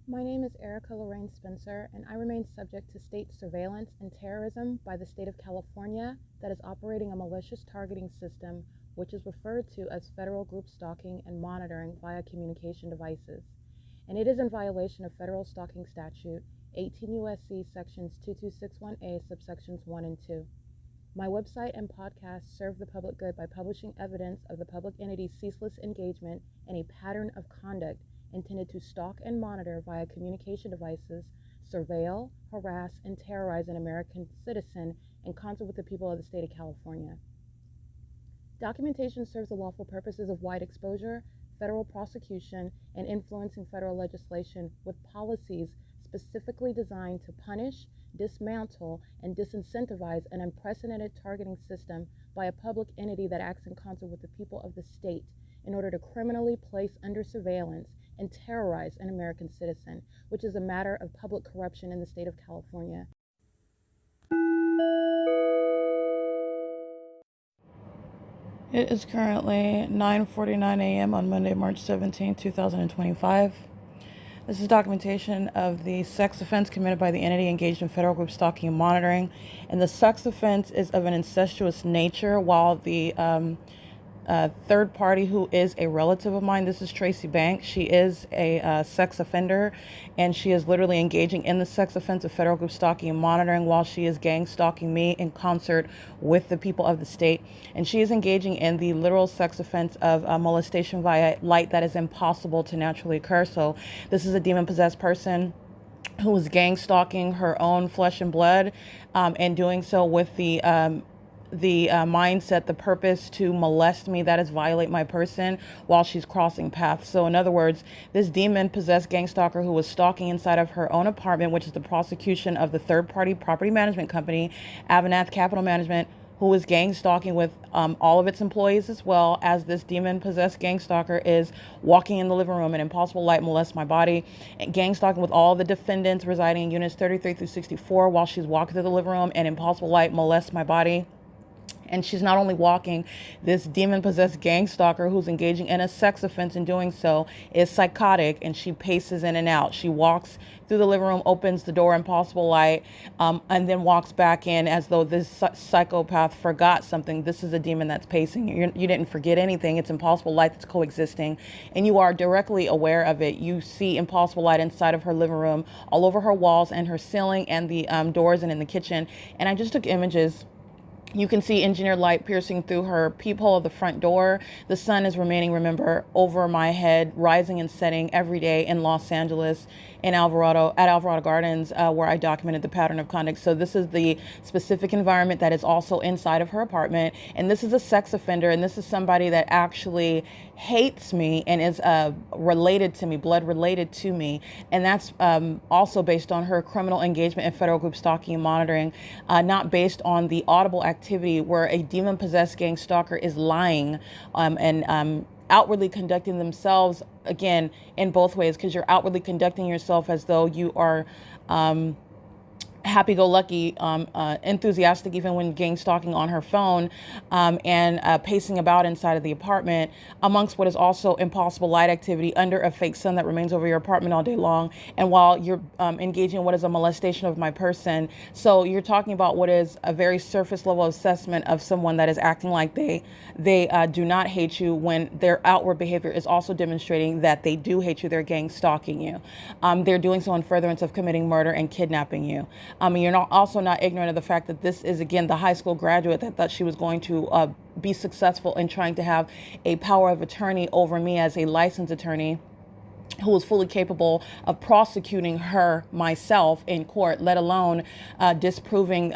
My name is Erica Lorraine Spencer, and I remain subject to state surveillance and terrorism by the state of California that is operating a malicious targeting system, which is referred to as federal group stalking and monitoring via communication devices. And it is in violation of federal stalking statute 18 U.S.C. sections 2261A subsections 1 and 2. My website and podcast serve the public good by publishing evidence of the public entity's ceaseless engagement in a pattern of conduct intended to stalk and monitor via communication devices, surveil, harass, and terrorize an American citizen in concert with the people of the state of California. Documentation serves the lawful purposes of wide exposure, federal prosecution, and influencing federal legislation with policies specifically designed to punish, dismantle, and disincentivize an unprecedented targeting system by a public entity that acts in concert with the people of the state in order to criminally place under surveillance and terrorize an American citizen, which is a matter of public corruption in the state of California. It is currently 9:49 a.m. on Monday, March 17, 2025. This is documentation of the sex offense committed by the entity engaged in federal group stalking and monitoring. And the sex offense is of an incestuous nature, while the third party, who is a relative of mine, this is Tracy Banks. She is a sex offender, and she is literally engaging in the sex offense of federal group stalking and monitoring while she is gang stalking me in concert with the people of the state. And she is engaging in the literal sex offense of molestation via light that is impossible to naturally occur. So this is a demon-possessed person who is gang stalking her own flesh and blood, and doing so with the mindset, the purpose to molest me, that is violate my person while she's crossing paths. So in other words, this demon-possessed gang stalker who was stalking inside of her own apartment, which is the prosecution of the third-party property management company, AVANATH Capital Management, who is gang stalking with all of its employees, as well as this demon-possessed gang stalker is walking in the living room and impossible light molests my body, and gang stalking with all the defendants residing in units 33 through 64 while she's walking through the living room, and impossible light molests my body. And she's not only walking, this demon-possessed gang stalker who's engaging in a sex offense in doing so is psychotic, and she paces in and out. She walks through the living room, opens the door, impossible light, and then walks back in as though this psychopath forgot something. This is a demon that's pacing. You didn't forget anything. It's impossible light that's coexisting, and you are directly aware of it. You see impossible light inside of her living room, all over her walls and her ceiling and the doors and in the kitchen. And I just took images. You can see engineered light piercing through her peephole of the front door. The sun is remaining, remember, over my head, rising and setting every day in Los Angeles, in Alvarado Gardens, where I documented the pattern of conduct. So this is the specific environment that is also inside of her apartment. And this is a sex offender, and this is somebody that actually hates me and is related to me, blood related to me. And that's also based on her criminal engagement in federal group stalking and monitoring, not based on the audible activity where a demon-possessed gang stalker is lying and outwardly conducting themselves, again, in both ways, because you're outwardly conducting yourself as though you are happy-go-lucky, enthusiastic, even when gang stalking on her phone, and pacing about inside of the apartment amongst what is also impossible light activity under a fake sun that remains over your apartment all day long, and while you're engaging in what is a molestation of my person. So you're talking about what is a very surface level assessment of someone that is acting like they do not hate you, when their outward behavior is also demonstrating that they do hate you. They're gang stalking you. They're doing so in furtherance of committing murder and kidnapping you. You're also not ignorant of the fact that this is, again, the high school graduate that thought she was going to be successful in trying to have a power of attorney over me as a licensed attorney who was fully capable of prosecuting her myself in court, let alone disproving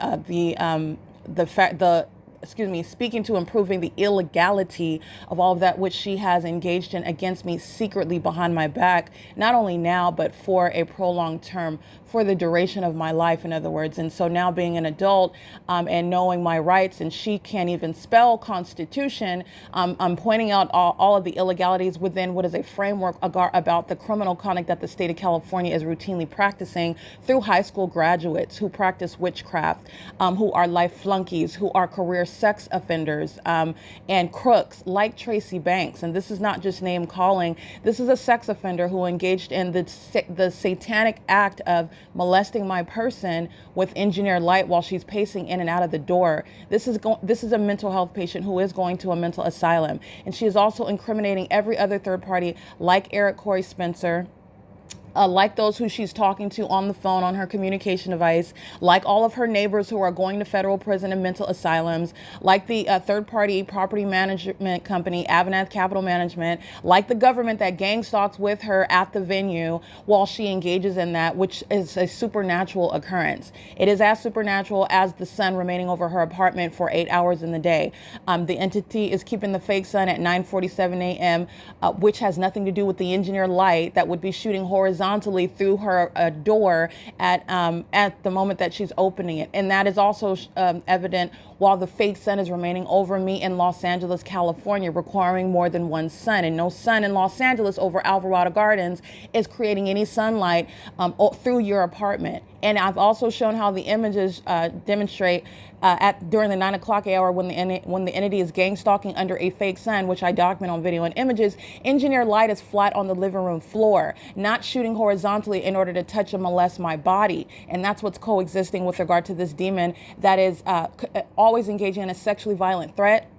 speaking to improving the illegality of all of that which she has engaged in against me secretly behind my back, not only now, but for a prolonged term for the duration of my life, in other words. And so now being an adult and knowing my rights, and she can't even spell Constitution, I'm pointing out all of the illegalities within what is a framework about the criminal conduct that the state of California is routinely practicing through high school graduates who practice witchcraft, who are life flunkies, who are career sex offenders, and crooks like Tracy Banks. And this is not just name calling. This is a sex offender who engaged in the satanic act of molesting my person with engineered light while she's pacing in and out of the door. This is a mental health patient who is going to a mental asylum. And she is also incriminating every other third party like Eric Corey Spencer, like those who she's talking to on the phone on her communication device, like all of her neighbors who are going to federal prison and mental asylums, like the third-party property management company, AVANATH Capital Management, like the government that gang stalks with her at the venue while she engages in that, which is a supernatural occurrence. It is as supernatural as the sun remaining over her apartment for 8 hours in the day. The entity is keeping the fake sun at 9:47 a.m., which has nothing to do with the engineered light that would be shooting horizontally through her door at the moment that she's opening it. And that is also evident while the fake sun is remaining over me in Los Angeles, California, requiring more than one sun. And no sun in Los Angeles over Alvarado Gardens is creating any sunlight through your apartment. And I've also shown how the images demonstrate during the 9 o'clock hour when the entity is gang stalking under a fake sun, which I document on video and images. Engineered light is flat on the living room floor, not shooting horizontally in order to touch and molest my body. And that's what's coexisting with regard to this demon that is always engaging in a sexually violent threat,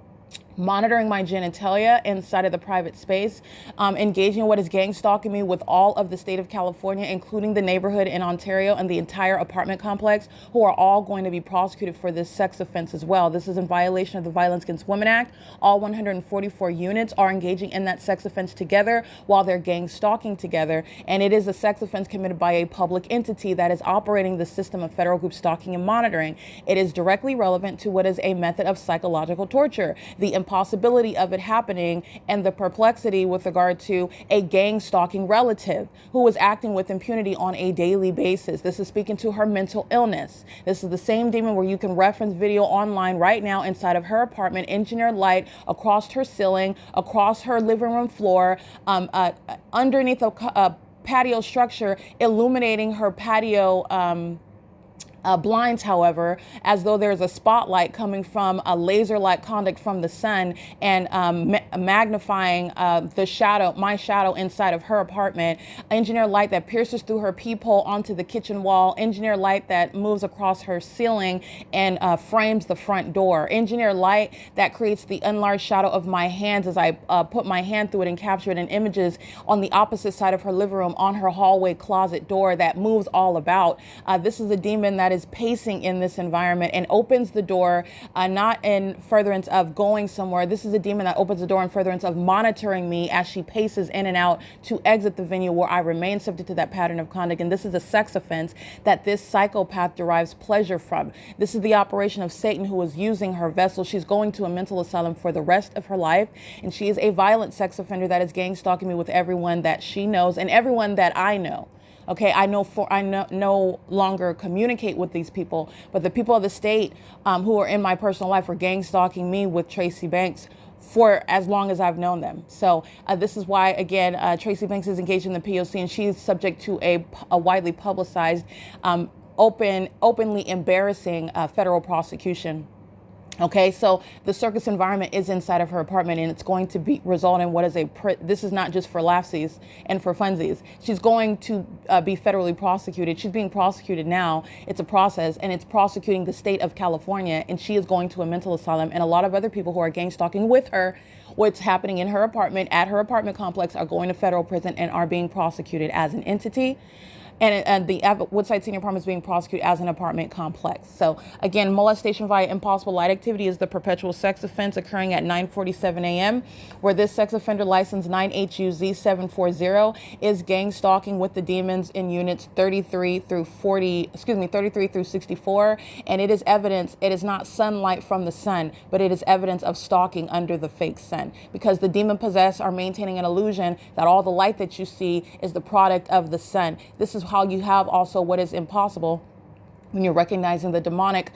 monitoring my genitalia inside of the private space, engaging in what is gang stalking me with all of the state of California, including the neighborhood in Ontario and the entire apartment complex, who are all going to be prosecuted for this sex offense as well. This is in violation of the Violence Against Women Act. All 144 units are engaging in that sex offense together while they're gang stalking together. And it is a sex offense committed by a public entity that is operating the system of federal group stalking and monitoring. It is directly relevant to what is a method of psychological torture, the impossibility of it happening, and the perplexity with regard to a gang stalking relative who is acting with impunity on a daily basis. This is speaking to her mental illness. This is the same demon where you can reference video online right now inside of her apartment, engineered light across her ceiling, across her living room floor, underneath a patio structure, illuminating her patio blinds, however, as though there's a spotlight coming from a laser-like conduct from the sun and magnifying my shadow inside of her apartment. Engineered light that pierces through her peephole onto the kitchen wall. Engineered light that moves across her ceiling and frames the front door. Engineered light that creates the enlarged shadow of my hands as I put my hand through it and capture it in images on the opposite side of her living room on her hallway closet door that moves all about. This is a demon that is pacing in this environment and opens the door, not in furtherance of going somewhere. This is a demon that opens the door in furtherance of monitoring me as she paces in and out to exit the venue where I remain subject to that pattern of conduct. And this is a sex offense that this psychopath derives pleasure from. This is the operation of Satan, who is using her vessel. She's going to a mental asylum for the rest of her life. And she is a violent sex offender that is gang stalking me with everyone that she knows and everyone that I know. Okay, I no longer communicate with these people, but the people of the state who are in my personal life are gang stalking me with Tracy Banks for as long as I've known them. So this is why, again, Tracy Banks is engaged in the P.O.C. and she's subject to a widely publicized, openly embarrassing federal prosecution. Okay, so the circus environment is inside of her apartment, and it's going to result in what is this is not just for laughsies and for funsies. She's going to be federally prosecuted. She's being prosecuted now. It's a process, and it's prosecuting the state of California, and she is going to a mental asylum. And a lot of other people who are gang stalking with her, what's happening in her apartment, at her apartment complex, are going to federal prison and are being prosecuted as an entity. And the Woodside Senior Apartment is being prosecuted as an apartment complex. So again, molestation via impossible light activity is the perpetual sex offense occurring at 9:47 a.m., where this sex offender license 9HUZ740 is gang stalking with the demons in units 33 through 64. And it is evidence, it is not sunlight from the sun, but it is evidence of stalking under the fake sun, because the demon possessed are maintaining an illusion that all the light that you see is the product of the sun. This is how you have also what is impossible when you're recognizing the demonic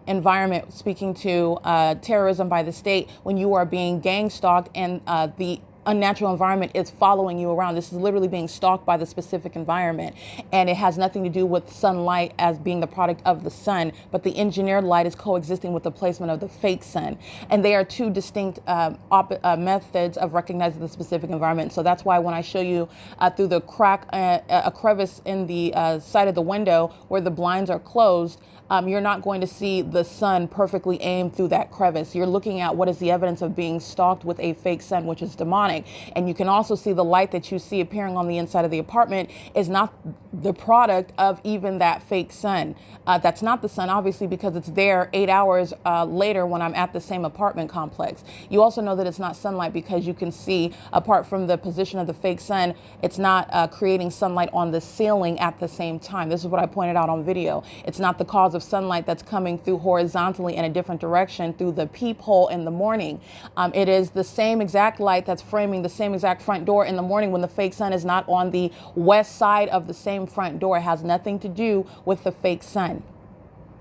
environment, speaking to terrorism by the state, when you are being gang stalked and the unnatural environment is following you around. This is literally being stalked by the specific environment, and it has nothing to do with sunlight as being the product of the sun, but the engineered light is coexisting with the placement of the fake sun, and they are two distinct methods of recognizing the specific environment. So that's why when I show you through the crack, a crevice in the side of the window where the blinds are closed, you're not going to see the sun perfectly aimed through that crevice. You're looking at what is the evidence of being stalked with a fake sun, which is demonic. And you can also see the light that you see appearing on the inside of the apartment is not the product of even that fake sun. That's not the sun, obviously, because it's there 8 hours later when I'm at the same apartment complex. You also know that it's not sunlight because you can see, apart from the position of the fake sun, it's not creating sunlight on the ceiling at the same time. This is what I pointed out on video. It's not the cause of sunlight that's coming through horizontally in a different direction through the peephole in the morning. It is the same exact light that's framing the same exact front door in the morning when the fake sun is not on the west side of the same front door. It has nothing to do with the fake sun.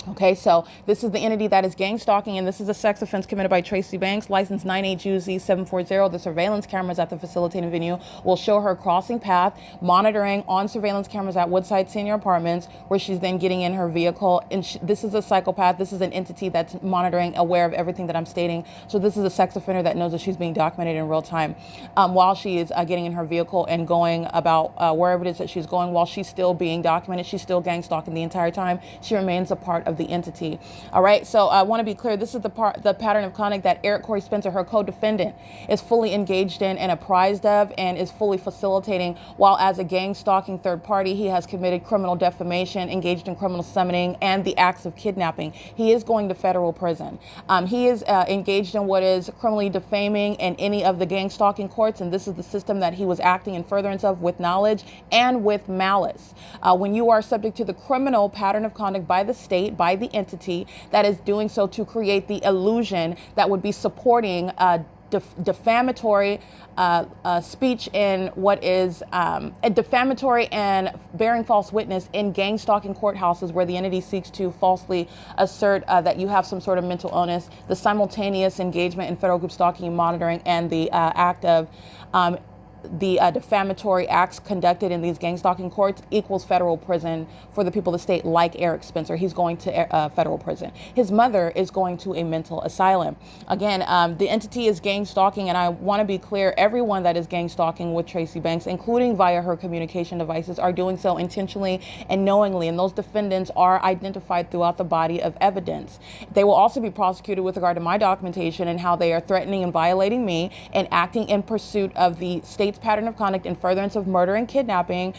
Okay, so this is the entity that is gang stalking, and this is a sex offense committed by Tracy Banks, license 98UZ740. The surveillance cameras at the facilitating venue will show her crossing path, monitoring on surveillance cameras at Woodside Senior Apartments, where she's then getting in her vehicle. And this is a psychopath. This is an entity that's monitoring, aware of everything that I'm stating. So this is a sex offender that knows that she's being documented in real time while she is getting in her vehicle and going about wherever it is that she's going. While she's still being documented, she's still gang stalking the entire time. She remains a part of the entity. All right, so I want to be clear. This is the pattern of conduct that Eric Corey Spencer, her co-defendant, is fully engaged in and apprised of, and is fully facilitating. While as a gang stalking third party, he has committed criminal defamation, engaged in criminal summoning, and the acts of kidnapping. He is going to federal prison. He is engaged in what is criminally defaming in any of the gang stalking courts, and this is the system that he was acting in furtherance of with knowledge and with malice. When you are subject to the criminal pattern of conduct by the state, by the entity that is doing so to create the illusion that would be supporting defamatory speech in what is a defamatory and bearing false witness in gang stalking courthouses, where the entity seeks to falsely assert that you have some sort of mental illness, the simultaneous engagement in federal group stalking and monitoring, and the act of the defamatory acts conducted in these gang stalking courts equals federal prison for the people of the state, like Eric Spencer. He's going to federal prison. His mother is going to a mental asylum. Again, the entity is gang stalking, and I want to be clear, everyone that is gang stalking with Tracy Banks, including via her communication devices, are doing so intentionally and knowingly, and those defendants are identified throughout the body of evidence. They will also be prosecuted with regard to my documentation and how they are threatening and violating me and acting in pursuit of the state's pattern of conduct in furtherance of murder and kidnapping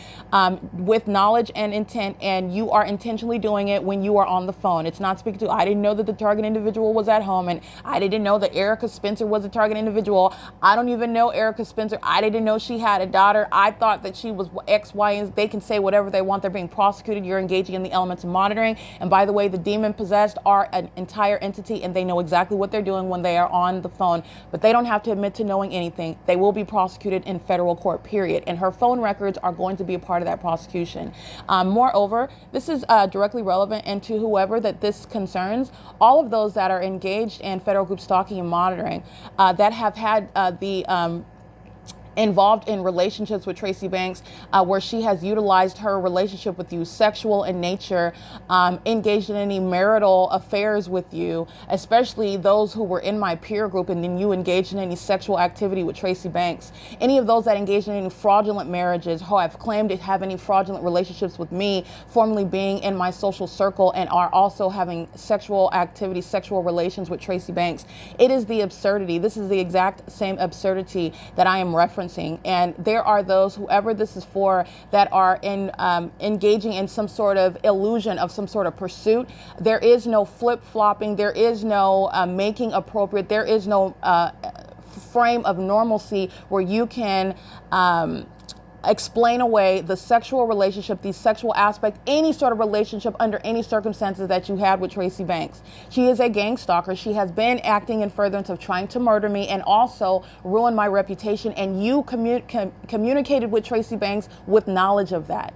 with knowledge and intent, and you are intentionally doing it when you are on the phone. It's not speaking to, I didn't know that the target individual was at home, and I didn't know that Erica Spencer was a target individual. I don't even know Erica Spencer. I didn't know she had a daughter. I thought that she was X, Y, and they can say whatever they want. They're being prosecuted. You're engaging in the elements of monitoring. And by the way, the demon possessed are an entire entity, and they know exactly what they're doing when they are on the phone, but they don't have to admit to knowing anything. They will be prosecuted in federal court, period. And her phone records are going to be a part of that prosecution. Moreover, this is directly relevant, and to whoever that this concerns, all of those that are engaged in federal group stalking and monitoring that have had involved in relationships with Tracy Banks, where she has utilized her relationship with you, sexual in nature, engaged in any marital affairs with you, especially those who were in my peer group, and then you engaged in any sexual activity with Tracy Banks. Any of those that engaged in any fraudulent marriages, who have claimed to have any fraudulent relationships with me, formerly being in my social circle, and are also having sexual activity, sexual relations with Tracy Banks. It is the absurdity. This is the exact same absurdity that I am referencing. And there are those, whoever this is for, that are engaging in some sort of illusion of some sort of pursuit. There is no flip-flopping. There is no making appropriate. There is no frame of normalcy where you can explain away the sexual relationship, the sexual aspect, any sort of relationship under any circumstances that you had with Tracy Banks. She is a gang stalker. She has been acting in furtherance of trying to murder me and also ruin my reputation. And you communicated with Tracy Banks with knowledge of that.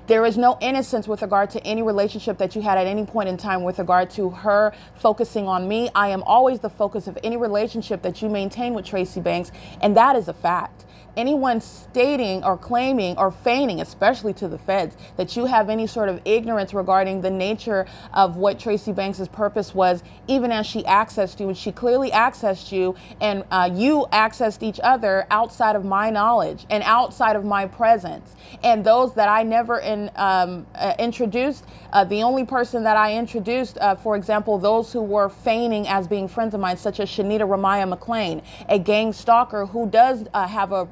There is no innocence with regard to any relationship that you had at any point in time with regard to her focusing on me. I am always the focus of any relationship that you maintain with Tracy Banks, and that is a fact. Anyone stating or claiming or feigning, especially to the feds, that you have any sort of ignorance regarding the nature of what Tracy Banks's purpose was, even as she accessed you, and she clearly accessed you, and you accessed each other outside of my knowledge and outside of my presence. And those that I never introduced, the only person that I introduced, for example, those who were feigning as being friends of mine, such as Shanita Ramaya McLean, a gang stalker who does have a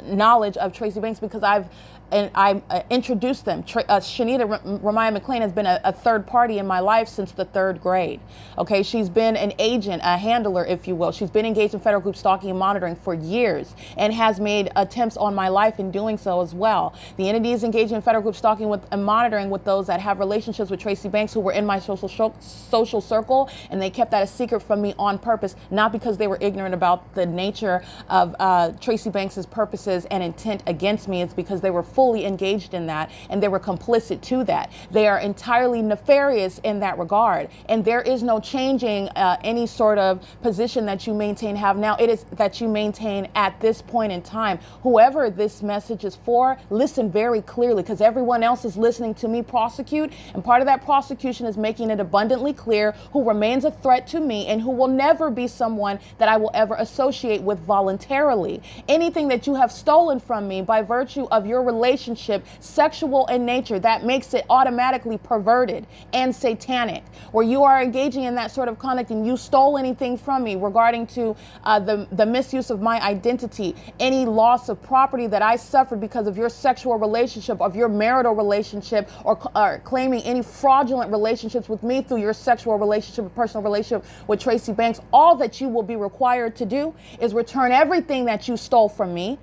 knowledge of Tracy Banks, because I introduced them. Shanita Ramaya McLean has been a third party in my life since the third grade. Okay, she's been an agent, a handler, if you will. She's been engaged in federal group stalking and monitoring for years, and has made attempts on my life in doing so as well. The entity is engaged in federal group stalking and monitoring with those that have relationships with Tracy Banks, who were in my social circle, and they kept that a secret from me on purpose, not because they were ignorant about the nature of Tracy Banks's purposes and intent against me. It's because they were fully engaged in that, and they were complicit to that. They are entirely nefarious in that regard, and there is no changing any sort of position that you have now. It is that you maintain at this point in time. Whoever this message is for, listen very clearly, because everyone else is listening to me prosecute, and part of that prosecution is making it abundantly clear who remains a threat to me and who will never be someone that I will ever associate with voluntarily. Anything that you have stolen from me by virtue of your relationship, sexual in nature, that makes it automatically perverted and satanic. Where you are engaging in that sort of conduct and you stole anything from me regarding to the misuse of my identity, any loss of property that I suffered because of your sexual relationship, of your marital relationship, or claiming any fraudulent relationships with me through your sexual relationship or personal relationship with Tracy Banks, all that you will be required to do is return everything that you stole from me.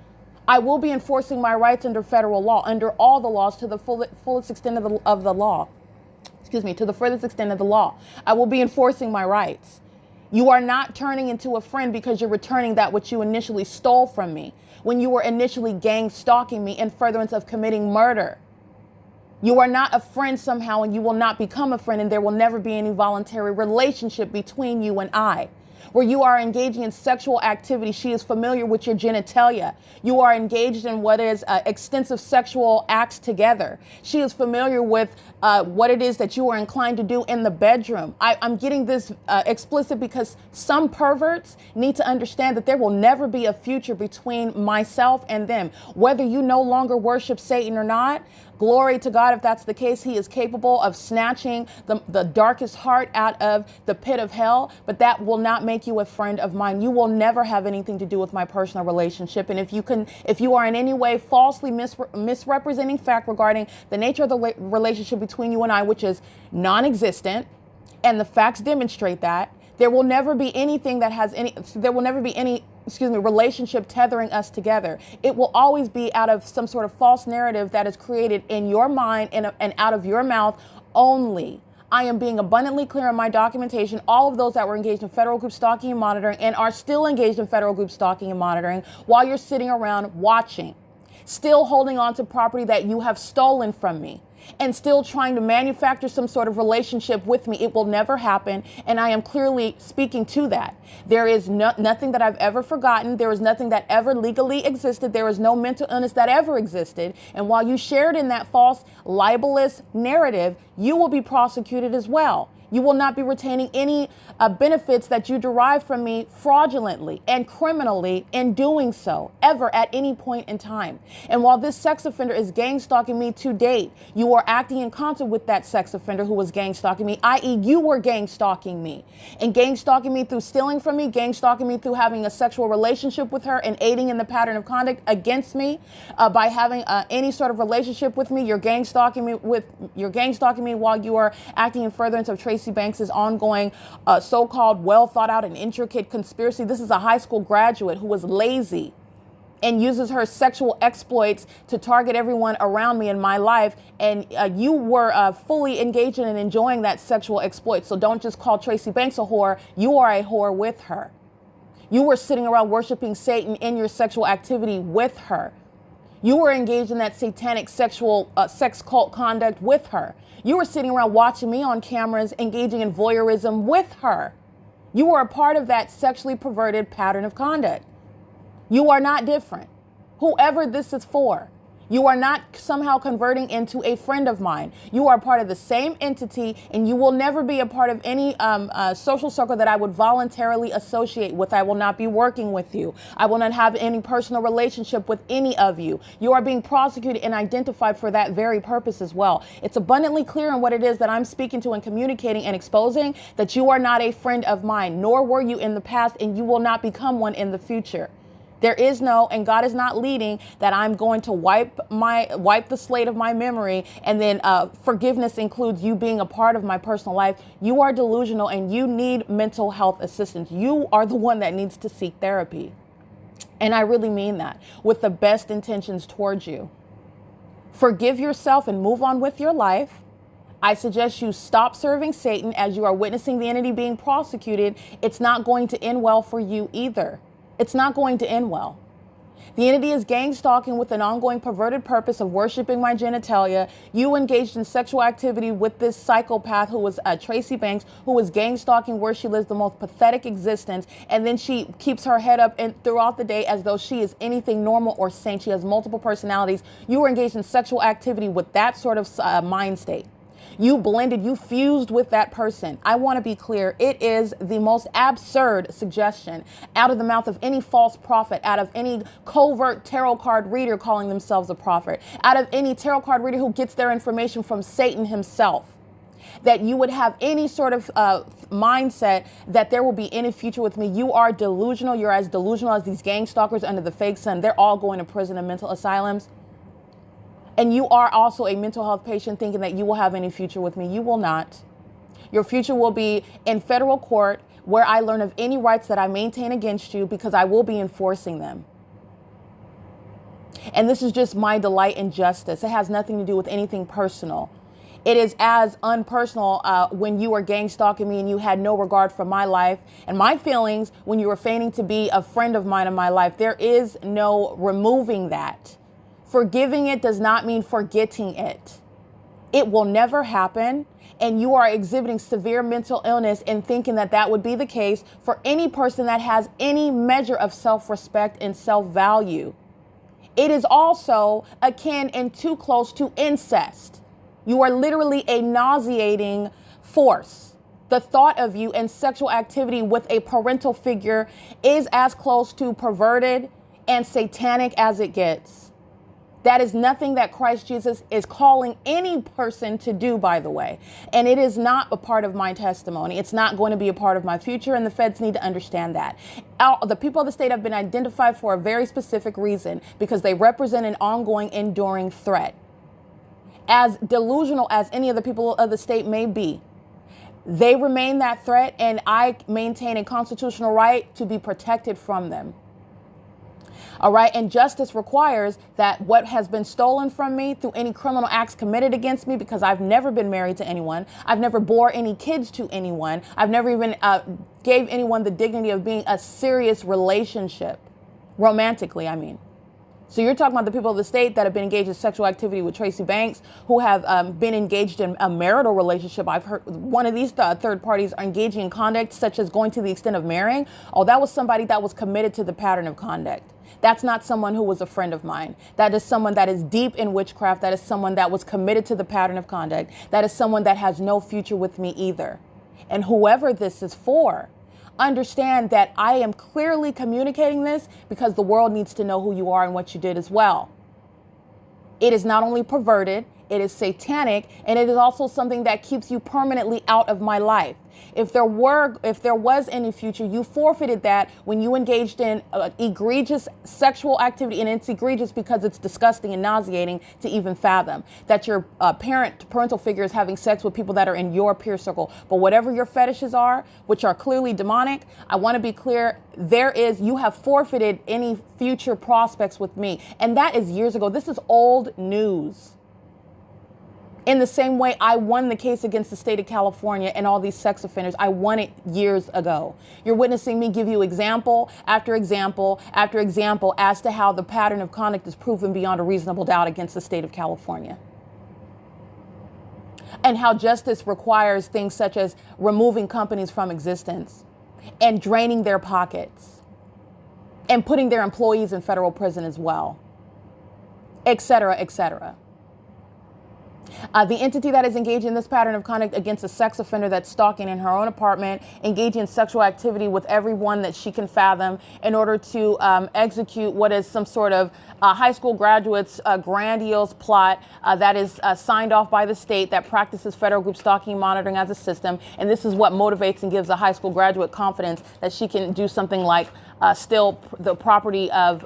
I will be enforcing my rights under federal law, under all the laws, to the fullest extent of the law. Excuse me, to the furthest extent of the law. I will be enforcing my rights. You are not turning into a friend because you're returning that which you initially stole from me when you were initially gang stalking me in furtherance of committing murder. You are not a friend somehow, and you will not become a friend, and there will never be any voluntary relationship between you and I. Where you are engaging in sexual activity, she is familiar with your genitalia. You are engaged in what is extensive sexual acts together. She is familiar with what it is that you are inclined to do in the bedroom. I'm getting this explicit because some perverts need to understand that there will never be a future between myself and them. Whether you no longer worship Satan or not, glory to God. If that's the case, he is capable of snatching the darkest heart out of the pit of hell, but that will not make you a friend of mine. You will never have anything to do with my personal relationship. And if you are in any way falsely misrepresenting fact regarding the nature of the relationship between you and I, which is non-existent, and the facts demonstrate that, there will never be anything that has any, there will never be any, relationship tethering us together. It will always be out of some sort of false narrative that is created in your mind and out of your mouth only. I am being abundantly clear in my documentation. All of those that were engaged in federal group stalking and monitoring and are still engaged in federal group stalking and monitoring while you're sitting around watching, still holding on to property that you have stolen from me, and still trying to manufacture some sort of relationship with me. It will never happen, and I am clearly speaking to that. There is nothing that I've ever forgotten. There is nothing that ever legally existed. There is no mental illness that ever existed, and while you shared in that false, libelous narrative, you will be prosecuted as well. You will not be retaining any benefits that you derive from me fraudulently and criminally in doing so, ever at any point in time. And while this sex offender is gang stalking me to date, you are acting in concert with that sex offender who was gang stalking me, i.e. you were gang stalking me. And gang stalking me through stealing from me, gang stalking me through having a sexual relationship with her and aiding in the pattern of conduct against me by having any sort of relationship with me. You're gang stalking me while you are acting in furtherance of Tracy Banks's ongoing so-called well thought out and intricate conspiracy. This is a high school graduate who was lazy and uses her sexual exploits to target everyone around me in my life. And you were fully engaged in and enjoying that sexual exploit. So don't just call Tracy Banks a whore. You are a whore with her. You were sitting around worshiping Satan in your sexual activity with her. You were engaged in that satanic sexual sex cult conduct with her. You were sitting around watching me on cameras, engaging in voyeurism with her. You were a part of that sexually perverted pattern of conduct. You are not different. Whoever this is for, you are not somehow converting into a friend of mine. You are part of the same entity, and you will never be a part of any social circle that I would voluntarily associate with. I will not be working with you. I will not have any personal relationship with any of you. You are being prosecuted and identified for that very purpose as well. It's abundantly clear in what it is that I'm speaking to and communicating and exposing, that you are not a friend of mine, nor were you in the past, and you will not become one in the future. There is no, and God is not leading that I'm going to wipe the slate of my memory, and then forgiveness includes you being a part of my personal life. You are delusional and you need mental health assistance. You are the one that needs to seek therapy. And I really mean that with the best intentions towards you. Forgive yourself and move on with your life. I suggest you stop serving Satan as you are witnessing the entity being prosecuted. It's not going to end well for you either. It's not going to end well. The entity is gang stalking with an ongoing perverted purpose of worshiping my genitalia. You engaged in sexual activity with this psychopath who was Tracy Banks, who was gang stalking where she lives the most pathetic existence. And then she keeps her head up and throughout the day as though she is anything normal or sane. She has multiple personalities. You were engaged in sexual activity with that sort of mind state. You blended, you fused with that person. I want to be clear. It is the most absurd suggestion out of the mouth of any false prophet, out of any covert tarot card reader calling themselves a prophet, out of any tarot card reader who gets their information from Satan himself, that you would have any sort of mindset that there will be any future with me. You are delusional. You're as delusional as these gang stalkers under the fake sun. They're all going to prison and mental asylums. And you are also a mental health patient thinking that you will have any future with me. You will not. Your future will be in federal court where I learn of any rights that I maintain against you, because I will be enforcing them. And this is just my delight in justice. It has nothing to do with anything personal. It is as unpersonal when you were gang stalking me and you had no regard for my life and my feelings when you were feigning to be a friend of mine in my life. There is no removing that. Forgiving it does not mean forgetting it. It will never happen. And you are exhibiting severe mental illness and thinking that that would be the case for any person that has any measure of self-respect and self-value. It is also akin and too close to incest. You are literally a nauseating force. The thought of you in sexual activity with a parental figure is as close to perverted and satanic as it gets. That is nothing that Christ Jesus is calling any person to do, by the way. And it is not a part of my testimony. It's not going to be a part of my future, and the feds need to understand that. The people of the state have been identified for a very specific reason, because they represent an ongoing, enduring threat. As delusional as any of the people of the state may be, they remain that threat, and I maintain a constitutional right to be protected from them. All right. And justice requires that what has been stolen from me through any criminal acts committed against me, because I've never been married to anyone. I've never bore any kids to anyone. I've never even gave anyone the dignity of being a serious relationship, romantically, I mean. So you're talking about the people of the state that have been engaged in sexual activity with Tracy Banks, who have been engaged in a marital relationship. I've heard one of these third parties are engaging in conduct such as going to the extent of marrying. Oh, that was somebody that was committed to the pattern of conduct. That's not someone who was a friend of mine. That is someone that is deep in witchcraft. That is someone that was committed to the pattern of conduct. That is someone that has no future with me either. And whoever this is for, understand that I am clearly communicating this because the world needs to know who you are and what you did as well. It is not only perverted, it is satanic, and it is also something that keeps you permanently out of my life. If there was any future, you forfeited that when you engaged in egregious sexual activity, and it's egregious because it's disgusting and nauseating to even fathom that your parental figure is having sex with people that are in your peer circle. But whatever your fetishes are, which are clearly demonic, I want to be clear, you have forfeited any future prospects with me. And that is years ago. This is old news. In the same way, I won the case against the state of California and all these sex offenders. I won it years ago. You're witnessing me give you example after example after example as to how the pattern of conduct is proven beyond a reasonable doubt against the state of California. And how justice requires things such as removing companies from existence and draining their pockets and putting their employees in federal prison as well, et cetera, et cetera. The entity that is engaged in this pattern of conduct against a sex offender that's stalking in her own apartment, engaging in sexual activity with everyone that she can fathom in order to execute what is some sort of high school graduates' grandiose plot that is signed off by the state that practices federal group stalking monitoring as a system. And this is what motivates and gives a high school graduate confidence that she can do something like steal the property of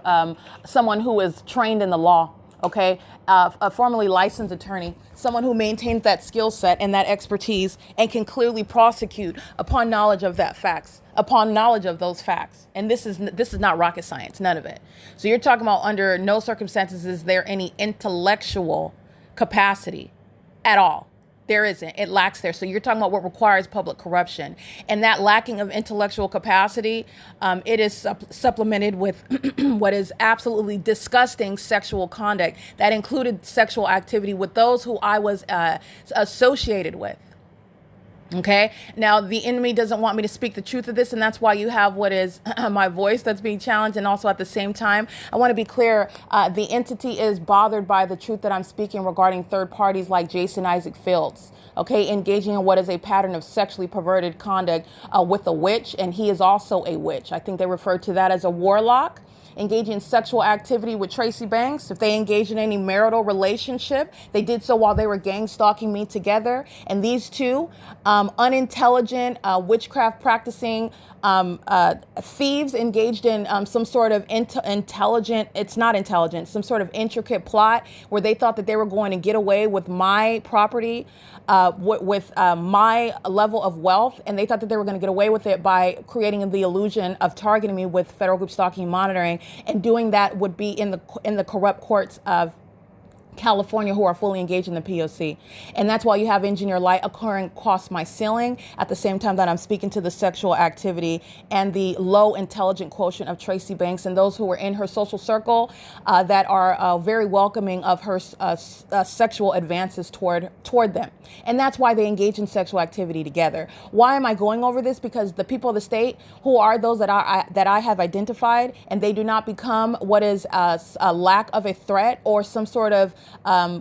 someone who is trained in the law. Okay, a formerly licensed attorney, someone who maintains that skill set and that expertise and can clearly prosecute upon knowledge of that facts, upon knowledge of those facts. And this is not rocket science, none of it. So you're talking about under no circumstances is there any intellectual capacity at all. There isn't. It lacks there. So you're talking about what requires public corruption. And that lacking of intellectual capacity, it is supplemented with what is absolutely disgusting sexual conduct that included sexual activity with those who I was associated with. Okay. Now, the enemy doesn't want me to speak the truth of this, and that's why you have what is my voice that's being challenged. And also at the same time, I want to be clear. The entity is bothered by the truth that I'm speaking regarding third parties like Jason Isaac Fields. Okay. Engaging in what is a pattern of sexually perverted conduct with a witch. And he is also a witch. I think they refer to that as a warlock. Engaging in sexual activity with Tracy Banks. If they engage in any marital relationship, they did so while they were gang stalking me together. And these two unintelligent, witchcraft practicing thieves engaged in some sort of intelligent, it's not intelligent, some sort of intricate plot where they thought that they were going to get away with my property, with my level of wealth. And they thought that they were going to get away with it by creating the illusion of targeting me with federal group stalking monitoring. And doing that would be in the corrupt courts of California who are fully engaged in the P.O.C. And that's why you have engineer light occurring across my ceiling at the same time that I'm speaking to the sexual activity and the low intelligent quotient of Tracy Banks and those who are in her social circle that are very welcoming of her sexual advances toward them. And that's why they engage in sexual activity together. Why am I going over this? Because the people of the state who are those that I have identified, and they do not become what is a lack of a threat or some sort of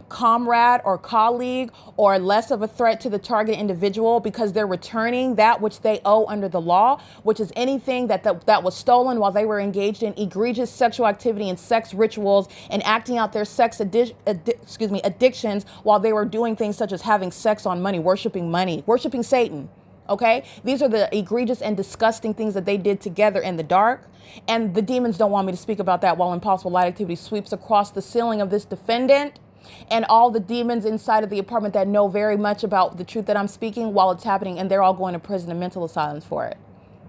comrade or colleague or less of a threat to the target individual because they're returning that which they owe under the law, which is anything that was stolen while they were engaged in egregious sexual activity and sex rituals and acting out their sex addictions while they were doing things such as having sex on money, worshiping Satan. Okay, these are the egregious and disgusting things that they did together in the dark. And the demons don't want me to speak about that while impossible light activity sweeps across the ceiling of this defendant and all the demons inside of the apartment that know very much about the truth that I'm speaking while it's happening. And they're all going to prison and mental asylums for it.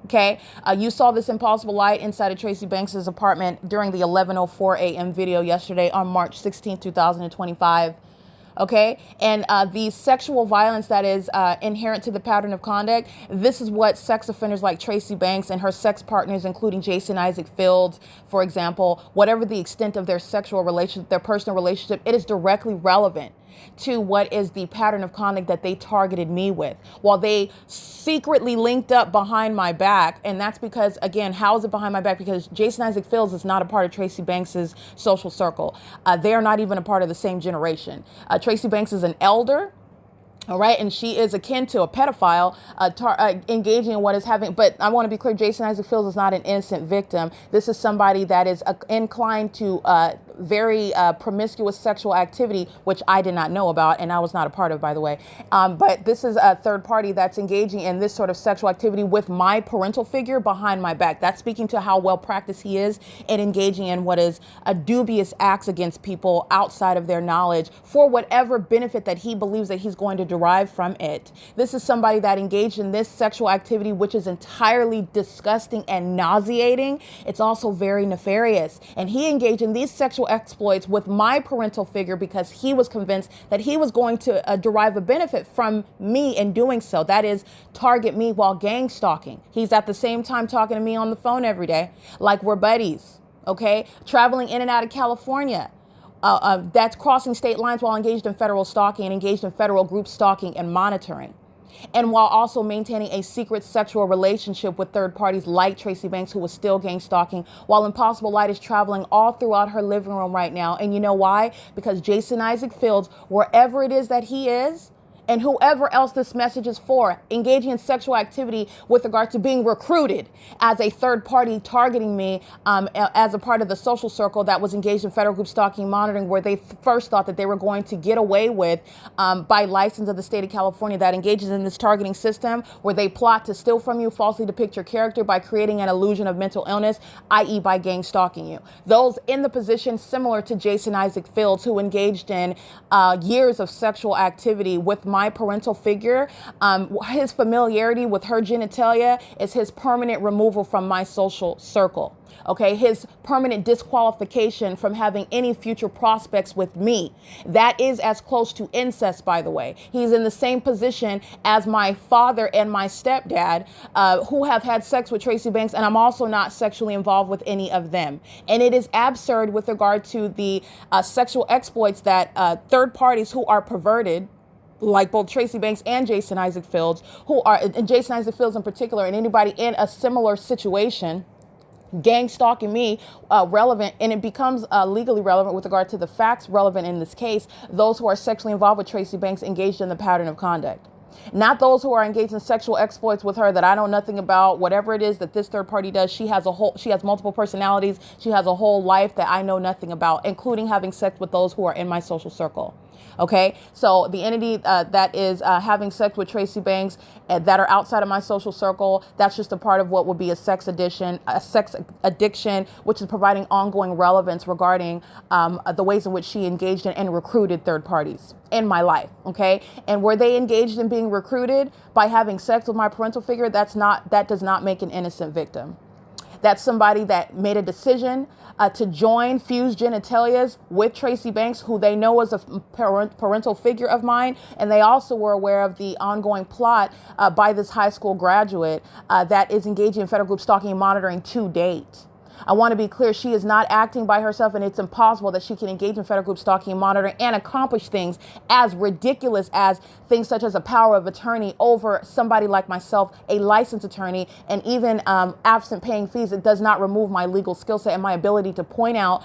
Okay, you saw this impossible light inside of Tracy Banks's apartment during the 11:04 a.m. video yesterday on March 16, 2025. Okay, and the sexual violence that is inherent to the pattern of conduct, this is what sex offenders like Tracy Banks and her sex partners, including Jason Isaac Fields, for example, whatever the extent of their sexual relationship, their personal relationship, it is directly relevant to what is the pattern of conduct that they targeted me with while they secretly linked up behind my back. And that's because, again, how is it behind my back? Because Jason Isaac Fields is not a part of Tracy Banks's social circle. They are not even a part of the same generation. Tracy Banks is an elder. All right. And she is akin to a pedophile engaging in what is happening. But I want to be clear. Jason Isaac Fields is not an innocent victim. This is somebody that is inclined to very promiscuous sexual activity, which I did not know about. And I was not a part of, by the way. But this is a third party that's engaging in this sort of sexual activity with my parental figure behind my back. That's speaking to how well practiced he is in engaging in what is a dubious acts against people outside of their knowledge for whatever benefit that he believes that he's going to derive from it. This is somebody that engaged in this sexual activity, which is entirely disgusting and nauseating. It's also very nefarious. And he engaged in these sexual sexual exploits with my parental figure because he was convinced that he was going to derive a benefit from me in doing so. That is, target me while gang stalking. He's at the same time talking to me on the phone every day, like we're buddies, okay? Traveling in and out of California. That's crossing state lines while engaged in federal stalking and engaged in federal group stalking and monitoring. And while also maintaining a secret sexual relationship with third parties like Tracy Banks, who was still gang stalking, while Impossible Light is traveling all throughout her living room right now. And you know why? Because Jason Isaac Fields, wherever it is that he is, and whoever else this message is for, engaging in sexual activity with regard to being recruited as a third party targeting me as a part of the social circle that was engaged in federal group stalking monitoring, where they first thought that they were going to get away with by license of the state of California, that engages in this targeting system where they plot to steal from you, falsely depict your character by creating an illusion of mental illness, i.e. by gang stalking you. Those in the position similar to Jason Isaac Fields, who engaged in years of sexual activity with my parental figure, his familiarity with her genitalia is his permanent removal from my social circle. Okay, his permanent disqualification from having any future prospects with me. That is as close to incest, by the way. He's in the same position as my father and my stepdad, who have had sex with Tracy Banks, and I'm also not sexually involved with any of them. And it is absurd with regard to the sexual exploits that third parties who are perverted, like both Tracy Banks and Jason Isaac Fields, who are, and Jason Isaac Fields in particular, and anybody in a similar situation, gang stalking me, relevant, and it becomes legally relevant with regard to the facts relevant in this case, those who are sexually involved with Tracy Banks engaged in the pattern of conduct. Not those who are engaged in sexual exploits with her that I know nothing about. Whatever it is that this third party does, she has multiple personalities. She has a whole life that I know nothing about, including having sex with those who are in my social circle. Okay, so the entity that is having sex with Tracy Banks that are outside of my social circle, that's just a part of what would be a sex addiction, which is providing ongoing relevance regarding the ways in which she engaged in and recruited third parties in my life. Okay, and were they engaged in being recruited by having sex with my parental figure? That does not make an innocent victim. That's somebody that made a decision to join fused genitalias with Tracy Banks, who they know is a parental figure of mine. And they also were aware of the ongoing plot by this high school graduate that is engaging in federal group stalking and monitoring to date. I want to be clear, she is not acting by herself, and it's impossible that she can engage in federal group stalking and monitoring and accomplish things as ridiculous as things such as a power of attorney over somebody like myself, a licensed attorney, and even absent paying fees. It does not remove my legal skill set and my ability to point out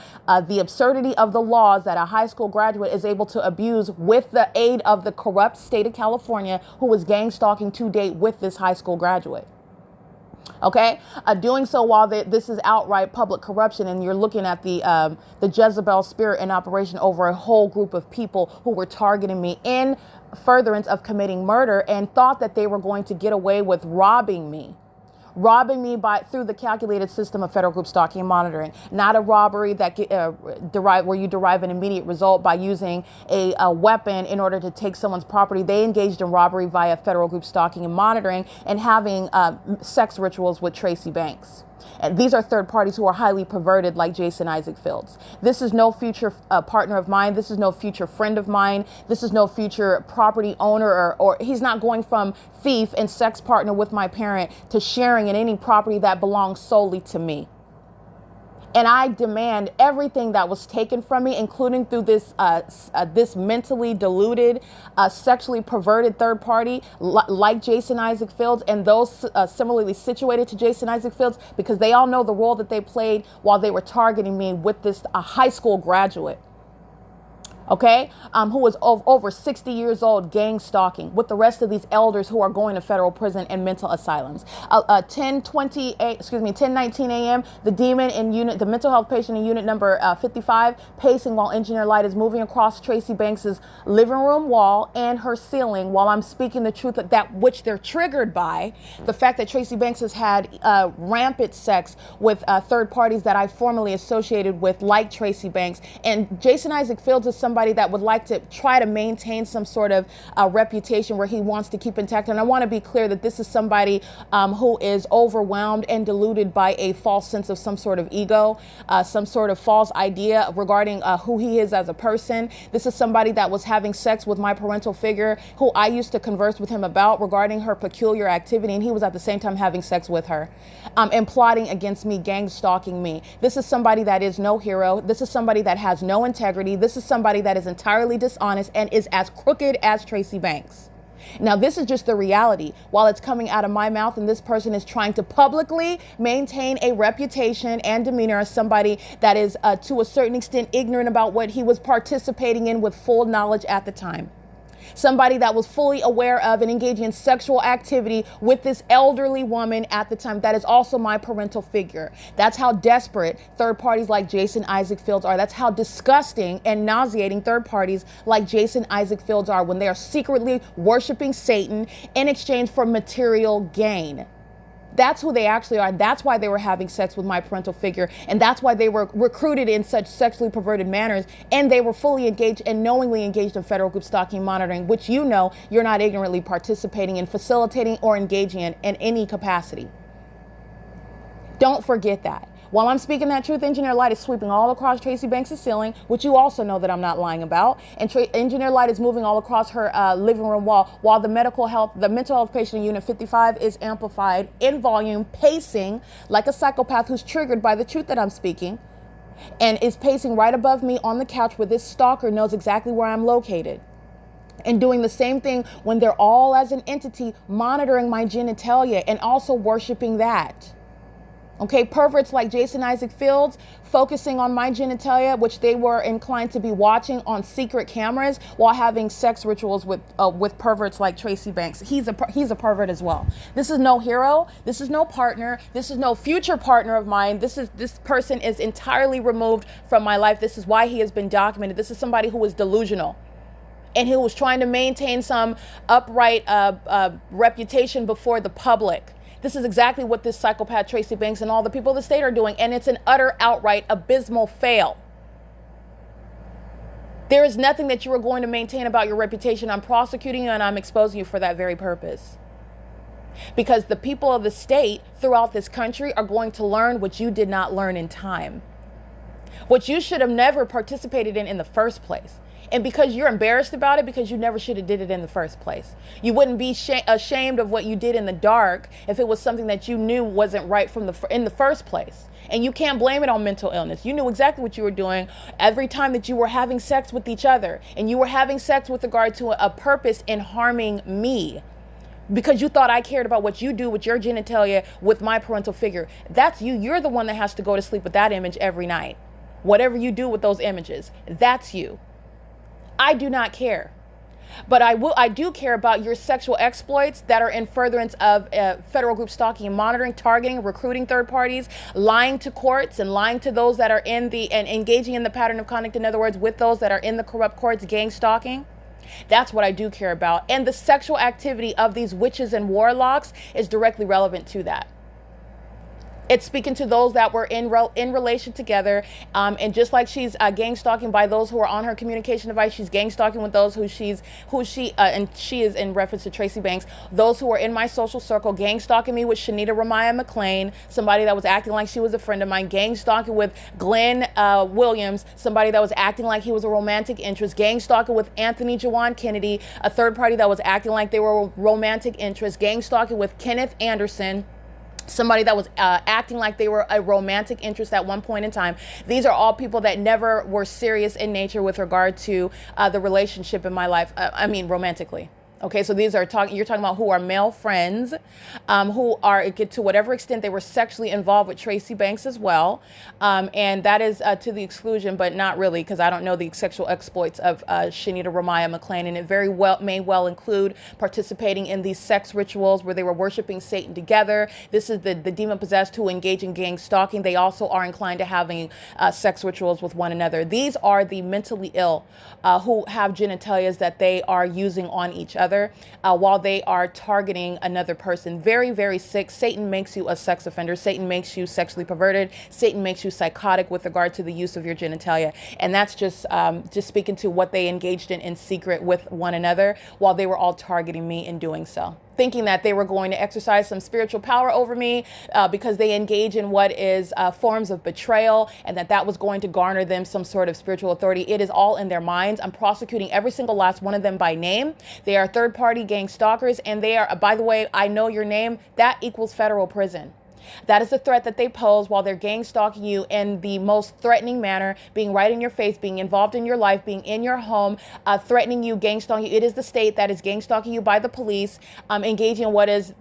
the absurdity of the laws that a high school graduate is able to abuse with the aid of the corrupt state of California, who was gang stalking to date with this high school graduate. Okay, doing so while this is outright public corruption, and you're looking at the Jezebel spirit in operation over a whole group of people who were targeting me in furtherance of committing murder and thought that they were going to get away with robbing me through the calculated system of federal group stalking and monitoring. Not a robbery that where you derive an immediate result by using a weapon in order to take someone's property. They engaged in robbery via federal group stalking and monitoring and having sex rituals with Tracy Banks. And these are third parties who are highly perverted, like Jason Isaac Fields. This is no future partner of mine. This is no future friend of mine. This is no future property owner, or he's not going from thief and sex partner with my parent to sharing in any property that belongs solely to me. And I demand everything that was taken from me, including through this mentally deluded, sexually perverted third party like Jason Isaac Fields, and those similarly situated to Jason Isaac Fields, because they all know the role that they played while they were targeting me with this high school graduate. Okay, who was over 60 years old, gang stalking with the rest of these elders who are going to federal prison and mental asylums. 10:19 a.m., the demon in the mental health patient in unit number 55, pacing while Engineer Light is moving across Tracy Banks's living room wall and her ceiling while I'm speaking the truth of that which they're triggered by, the fact that Tracy Banks has had rampant sex with third parties that I formerly associated with, like Tracy Banks. And Jason Isaac Fields is somebody somebody that would like to try to maintain some sort of reputation where he wants to keep intact. And I want to be clear that this is somebody who is overwhelmed and deluded by a false sense of some sort of ego, some sort of false idea regarding who he is as a person. This is somebody that was having sex with my parental figure, who I used to converse with him about regarding her peculiar activity, and he was at the same time having sex with her, and plotting against me, gang stalking me. This is somebody that is no hero. This is somebody that has no integrity. This is somebody that is entirely dishonest and is as crooked as Tracy Banks. Now, this is just the reality. While it's coming out of my mouth, and this person is trying to publicly maintain a reputation and demeanor as somebody that is to a certain extent ignorant about what he was participating in with full knowledge at the time. Somebody that was fully aware of and engaging in sexual activity with this elderly woman at the time that is also my parental figure. That's how desperate third parties like Jason Isaac Fields are. That's how disgusting and nauseating third parties like Jason Isaac Fields are when they are secretly worshiping Satan in exchange for material gain. That's who they actually are. That's why they were having sex with my parental figure. And that's why they were recruited in such sexually perverted manners. And they were fully engaged and knowingly engaged in federal group stalking monitoring, which you know you're not ignorantly participating in, facilitating, or engaging in any capacity. Don't forget that. While I'm speaking that truth, Engineer Light is sweeping all across Tracy Banks' ceiling, which you also know that I'm not lying about. And Engineer Light is moving all across her living room wall, while the mental health patient in Unit 55 is amplified in volume, pacing like a psychopath who's triggered by the truth that I'm speaking, and is pacing right above me on the couch where this stalker knows exactly where I'm located. And doing the same thing when they're all as an entity monitoring my genitalia and also worshiping that. Okay, perverts like Jason Isaac Fields focusing on my genitalia, which they were inclined to be watching on secret cameras while having sex rituals with perverts like Tracy Banks. He's a pervert as well. This is no hero. This is no partner. This is no future partner of mine. This person is entirely removed from my life. This is why he has been documented. This is somebody who is delusional, and who was trying to maintain some upright reputation before the public. This is exactly what this psychopath Tracy Banks and all the people of the state are doing, and it's an utter, outright, abysmal fail. There is nothing that you are going to maintain about your reputation. I'm prosecuting you, and I'm exposing you for that very purpose. Because the people of the state throughout this country are going to learn what you did not learn in time. What you should have never participated in the first place. And because you're embarrassed about it, because you never should have did it in the first place. You wouldn't be ashamed of what you did in the dark if it was something that you knew wasn't right in the first place. And you can't blame it on mental illness. You knew exactly what you were doing every time that you were having sex with each other. And you were having sex with regard to a purpose in harming me. Because you thought I cared about what you do with your genitalia with my parental figure. That's you. You're the one that has to go to sleep with that image every night. Whatever you do with those images, that's you. I do not care. But I do care about your sexual exploits that are in furtherance of federal group stalking and monitoring, targeting, recruiting third parties, lying to courts and lying to those that are and engaging in the pattern of conduct, in other words, with those that are in the corrupt courts, gang stalking. That's what I do care about. And the sexual activity of these witches and warlocks is directly relevant to that. It's speaking to those that were in relation together, and just like she's gang stalking by those who are on her communication device, she's gang stalking with those and she is in reference to Tracy Banks, those who are in my social circle, gang stalking me with Shanita Ramaya McLean, somebody that was acting like she was a friend of mine, gang stalking with Glenn Williams, somebody that was acting like he was a romantic interest, gang stalking with Anthony Jawan Kennedy, a third party that was acting like they were a romantic interest, gang stalking with Kenneth Anderson, somebody that was acting like they were a romantic interest at one point in time. These are all people that never were serious in nature with regard to the relationship in my life. I mean, romantically. Okay, so these are you're talking about who are male friends, who are, to whatever extent they were sexually involved with Tracy Banks as well. And that is to the exclusion, but not really, because I don't know the sexual exploits of Shanita Ramaya McLean. And it may well include participating in these sex rituals where they were worshiping Satan together. This is the demon possessed who engage in gang stalking. They also are inclined to having sex rituals with one another. These are the mentally ill who have genitalias that they are using on each other. another while they are targeting another person. Very, very sick. Satan makes you a sex offender. Satan makes you sexually perverted. Satan makes you psychotic with regard to the use of your genitalia. And that's just speaking to what they engaged in secret with one another while they were all targeting me in doing so, thinking that they were going to exercise some spiritual power over me because they engage in what is forms of betrayal, and that was going to garner them some sort of spiritual authority. It is all in their minds. I'm prosecuting every single last one of them by name. They are third-party gang stalkers, and they are, by the way, I know your name. That equals federal prison. That is the threat that they pose while they're gang stalking you in the most threatening manner, being right in your face, being involved in your life, being in your home, threatening you, gang stalking you. It is the state that is gang stalking you by the police, engaging in what is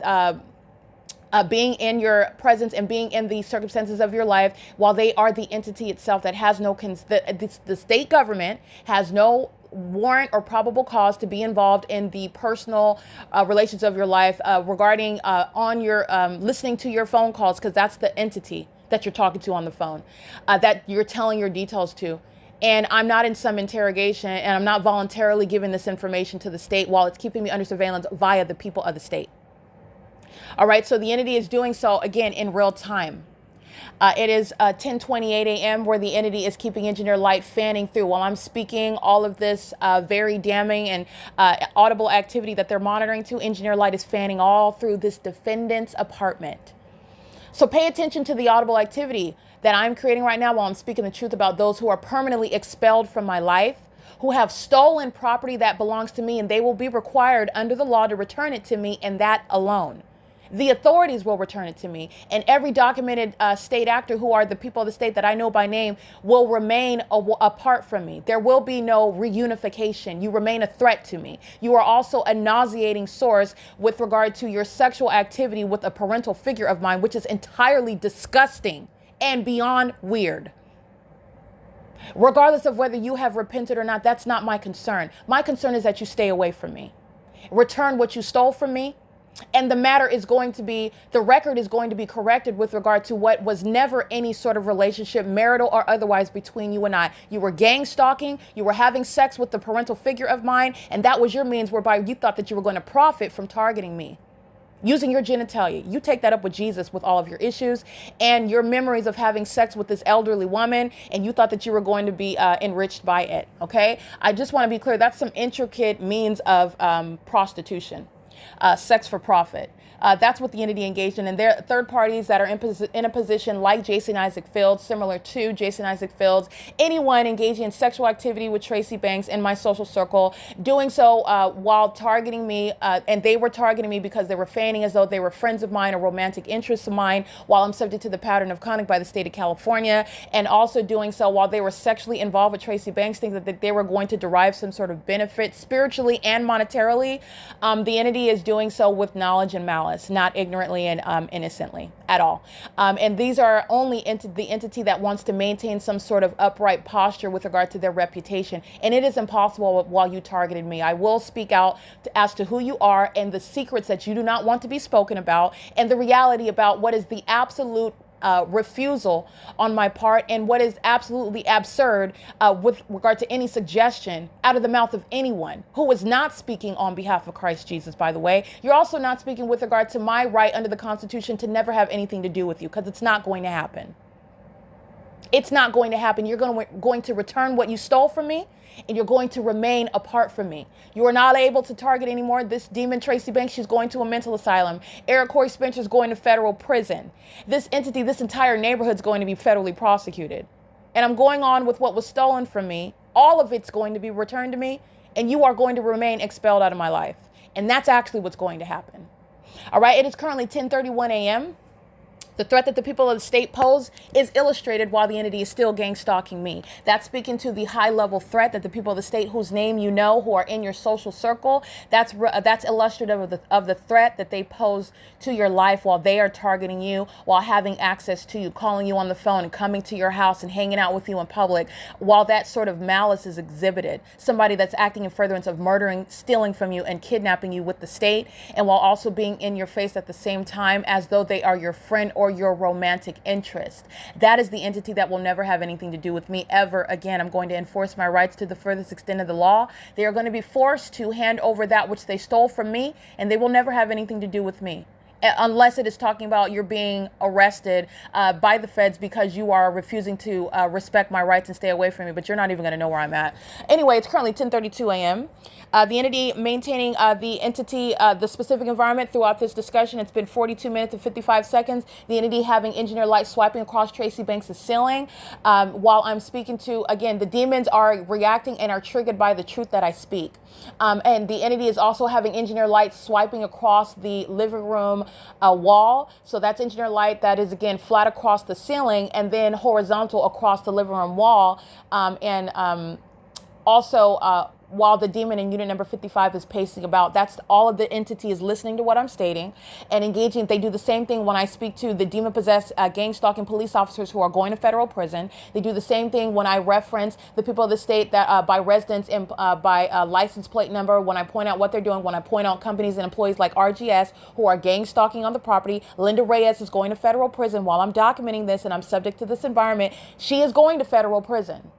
being in your presence and being in the circumstances of your life while they are the entity itself that has no, the state government has no warrant or probable cause to be involved in the personal relations of your life regarding on your listening to your phone calls, because that's the entity that you're talking to on the phone, that you're telling your details to. And I'm not in some interrogation, and I'm not voluntarily giving this information to the state while it's keeping me under surveillance via the people of the state. All right, so the entity is doing so, again, in real time. It is 10:28 a.m. where the entity is keeping engineer light fanning through. While I'm speaking all of this very damning and audible activity that they're monitoring to, engineer light is fanning all through this defendant's apartment. So pay attention to the audible activity that I'm creating right now while I'm speaking the truth about those who are permanently expelled from my life, who have stolen property that belongs to me, and they will be required under the law to return it to me, and that alone. The authorities will return it to me, and every documented state actor who are the people of the state that I know by name will remain apart from me. There will be no reunification. You remain a threat to me. You are also a nauseating source with regard to your sexual activity with a parental figure of mine, which is entirely disgusting and beyond weird. Regardless of whether you have repented or not, that's not my concern. My concern is that you stay away from me. Return what you stole from me. And the record is going to be corrected with regard to what was never any sort of relationship, marital or otherwise, between you and I. You were gang stalking, you were having sex with the parental figure of mine, and that was your means whereby you thought that you were going to profit from targeting me. Using your genitalia. You take that up with Jesus with all of your issues and your memories of having sex with this elderly woman, and you thought that you were going to be enriched by it, okay? I just want to be clear, that's some intricate means of prostitution. Sex for profit. That's what the entity engaged in. And there are third parties that are in a position like Jason Isaac Fields, similar to Jason Isaac Fields, anyone engaging in sexual activity with Tracy Banks in my social circle, doing so while targeting me. And they were targeting me because they were feigning as though they were friends of mine or romantic interests of mine while I'm subject to the pattern of conduct by the state of California. And also doing so while they were sexually involved with Tracy Banks, thinking that they were going to derive some sort of benefit spiritually and monetarily. The entity is doing so with knowledge and malice, not ignorantly and innocently at all. And these are only the entity that wants to maintain some sort of upright posture with regard to their reputation. And it is impossible while you targeted me. I will speak out as to who you are and the secrets that you do not want to be spoken about, and the reality about what is the absolute refusal on my part and what is absolutely absurd with regard to any suggestion out of the mouth of anyone who is not speaking on behalf of Christ Jesus, by the way. You're also not speaking with regard to my right under the Constitution to never have anything to do with you, because it's not going to happen. It's not going to happen. You're going to return what you stole from me, and you're going to remain apart from me. You are not able to target anymore. This demon Tracy Banks, she's going to a mental asylum. Eric Corey Spencer's going to federal prison. This entity, this entire neighborhood's going to be federally prosecuted. And I'm going on with what was stolen from me. All of it's going to be returned to me, and you are going to remain expelled out of my life. And that's actually what's going to happen. All right, it is currently 10:31 a.m. The threat that the people of the state pose is illustrated while the entity is still gang stalking me. That's speaking to the high level threat that the people of the state whose name you know, who are in your social circle, that's illustrative of the threat that they pose to your life while they are targeting you, while having access to you, calling you on the phone and coming to your house and hanging out with you in public, while that sort of malice is exhibited. Somebody that's acting in furtherance of murdering, stealing from you, and kidnapping you with the state, and while also being in your face at the same time as though they are your friend or your romantic interest. That is the entity that will never have anything to do with me ever again. I'm going to enforce my rights to the furthest extent of the law. They are going to be forced to hand over that which they stole from me, and they will never have anything to do with me. Unless it is talking about you're being arrested by the feds because you are refusing to respect my rights and stay away from me, but you're not even going to know where I'm at. Anyway, it's currently 10:32 a.m. The entity maintaining the specific environment throughout this discussion, it's been 42 minutes and 55 seconds. The entity having engineer light swiping across Tracy Banks' ceiling. While I'm speaking to, again, the demons are reacting and are triggered by the truth that I speak. And the entity is also having engineer light swiping across the living room wall. So that's engineer light that is, again, flat across the ceiling and then horizontal across the living room wall. Also, while the demon in unit number 55 is pacing about, that's all of the entity is listening to what I'm stating and engaging. They do the same thing when I speak to the demon-possessed gang stalking police officers who are going to federal prison. They do the same thing when I reference the people of the state that by residence and by license plate number, when I point out what they're doing, when I point out companies and employees like RGS who are gang stalking on the property. Linda Reyes is going to federal prison. While I'm documenting this and I'm subject to this environment, she is going to federal prison.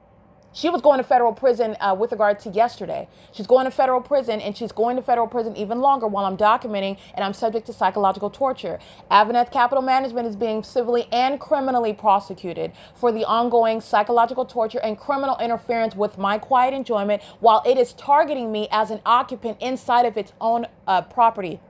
She was going to federal prison with regard to yesterday. She's going to federal prison, and she's going to federal prison even longer while I'm documenting, and I'm subject to psychological torture. AVANATH Capital Management is being civilly and criminally prosecuted for the ongoing psychological torture and criminal interference with my quiet enjoyment while it is targeting me as an occupant inside of its own property.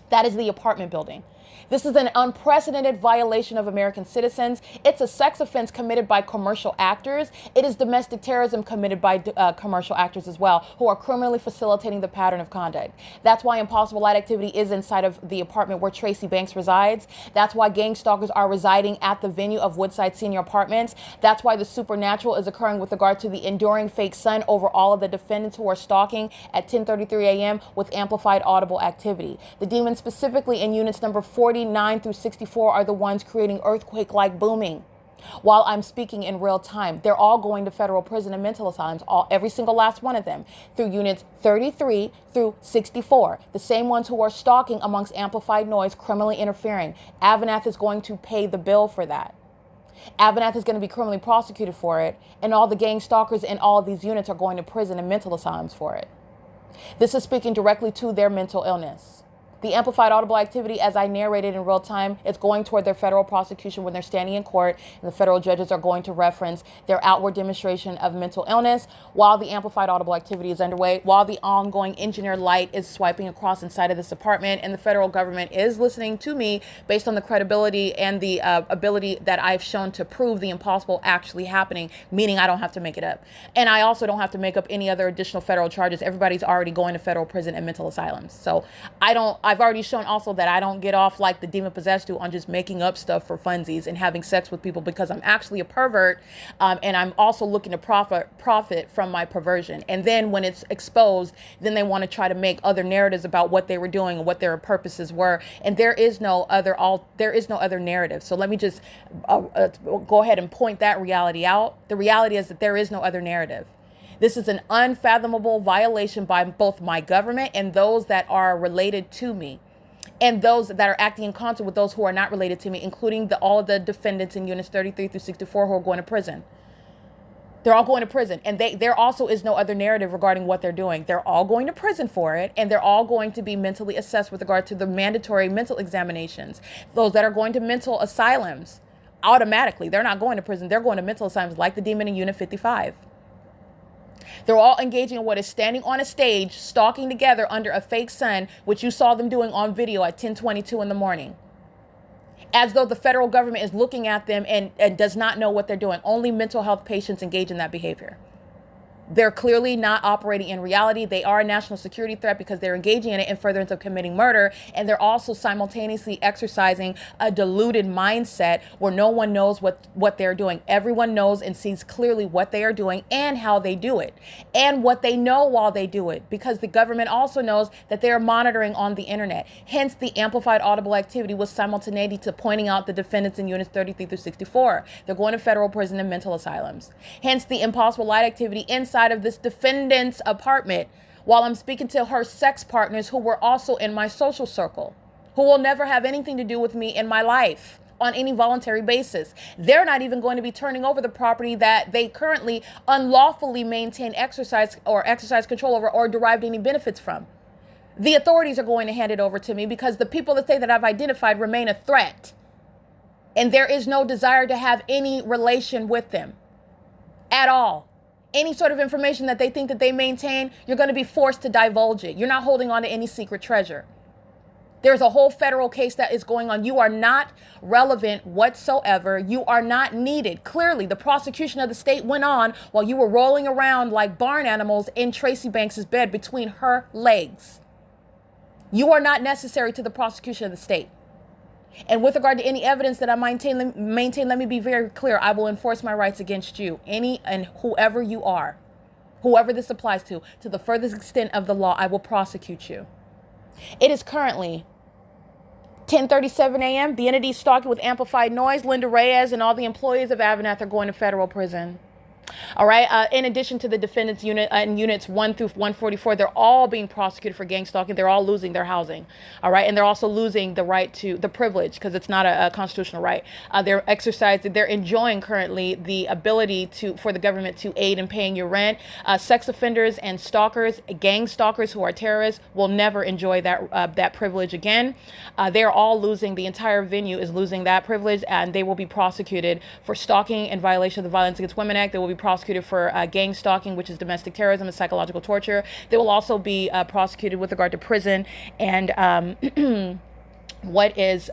That is the apartment building. This is an unprecedented violation of American citizens. It's a sex offense committed by commercial actors. It is domestic terrorism committed by commercial actors as well, who are criminally facilitating the pattern of conduct. That's why impossible light activity is inside of the apartment where Tracy Banks resides. That's why gang stalkers are residing at the venue of Woodside Senior Apartments. That's why the supernatural is occurring with regard to the enduring fake sun over all of the defendants who are stalking at 10:33 a.m. with amplified audible activity. The demons specifically in units number 49 through 64 are the ones creating earthquake-like booming. While I'm speaking in real time, they're all going to federal prison and mental asylums, every single last one of them, through units 33 through 64. The same ones who are stalking amongst amplified noise, criminally interfering. AVANATH is going to pay the bill for that. AVANATH is going to be criminally prosecuted for it, and all the gang stalkers in all of these units are going to prison and mental asylums for it. This is speaking directly to their mental illness. The amplified audible activity, as I narrated in real time, is going toward their federal prosecution when they're standing in court, and the federal judges are going to reference their outward demonstration of mental illness while the amplified audible activity is underway, while the ongoing engineer light is swiping across inside of this apartment, and the federal government is listening to me based on the credibility and the ability that I've shown to prove the impossible actually happening, meaning I don't have to make it up. And I also don't have to make up any other additional federal charges. Everybody's already going to federal prison and mental asylums. So I've already shown also that I don't get off like the demon possessed do on just making up stuff for funsies and having sex with people, because I'm actually a pervert, and I'm also looking to profit from my perversion. And then when it's exposed, then they want to try to make other narratives about what they were doing and what their purposes were. And there is no other narrative. So let me just go ahead and point that reality out. The reality is that there is no other narrative. This is an unfathomable violation by both my government and those that are related to me, and those that are acting in concert with those who are not related to me, including all of the defendants in units 33 through 64 who are going to prison. They're all going to prison, and there also is no other narrative regarding what they're doing. They're all going to prison for it, and they're all going to be mentally assessed with regard to the mandatory mental examinations. Those that are going to mental asylums, automatically, they're not going to prison. They're going to mental asylums like the demon in unit 55. They're all engaging in what is standing on a stage, stalking together under a fake sun, which you saw them doing on video at 10:22 in the morning. As though the federal government is looking at them and does not know what they're doing. Only mental health patients engage in that behavior. They're clearly not operating in reality. They are a national security threat because they're engaging in it in furtherance of committing murder. And they're also simultaneously exercising a deluded mindset where no one knows what they're doing. Everyone knows and sees clearly what they are doing and how they do it and what they know while they do it, because the government also knows that they are monitoring on the internet. Hence, the amplified audible activity was simultaneity to pointing out the defendants in units 33 through 64. They're going to federal prison and mental asylums. Hence, the impossible light activity inside of this defendant's apartment while I'm speaking to her sex partners who were also in my social circle, who will never have anything to do with me in my life on any voluntary basis. They're not even going to be turning over the property that they currently unlawfully maintain exercise control over or derived any benefits from. The authorities are going to hand it over to me because the people that say that I've identified remain a threat. And there is no desire to have any relation with them at all. Any sort of information that they think that they maintain, you're going to be forced to divulge it. You're not holding on to any secret treasure. There's a whole federal case that is going on. You are not relevant whatsoever. You are not needed. Clearly, the prosecution of the state went on while you were rolling around like barn animals in Tracy Banks' bed between her legs. You are not necessary to the prosecution of the state. And with regard to any evidence that I maintain, let me be very clear. I will enforce my rights against you, any and whoever you are, whoever this applies to the furthest extent of the law, I will prosecute you. It is currently 10:37 a.m. The entity stalking with amplified noise, Linda Reyes, and all the employees of AVANATH are going to federal prison. All right. In addition to the defendants unit and units 1 through 144, they're all being prosecuted for gang stalking. They're all losing their housing. All right. And they're also losing the right to the privilege because it's not a constitutional right. They're enjoying currently the ability for the government to aid in paying your rent. Sex offenders and stalkers, gang stalkers who are terrorists will never enjoy that privilege again. They're all losing. The entire venue is losing that privilege, and they will be prosecuted for stalking in violation of the Violence Against Women Act. They will be prosecuted for gang stalking, which is domestic terrorism and psychological torture. They will also be prosecuted with regard to prison and what is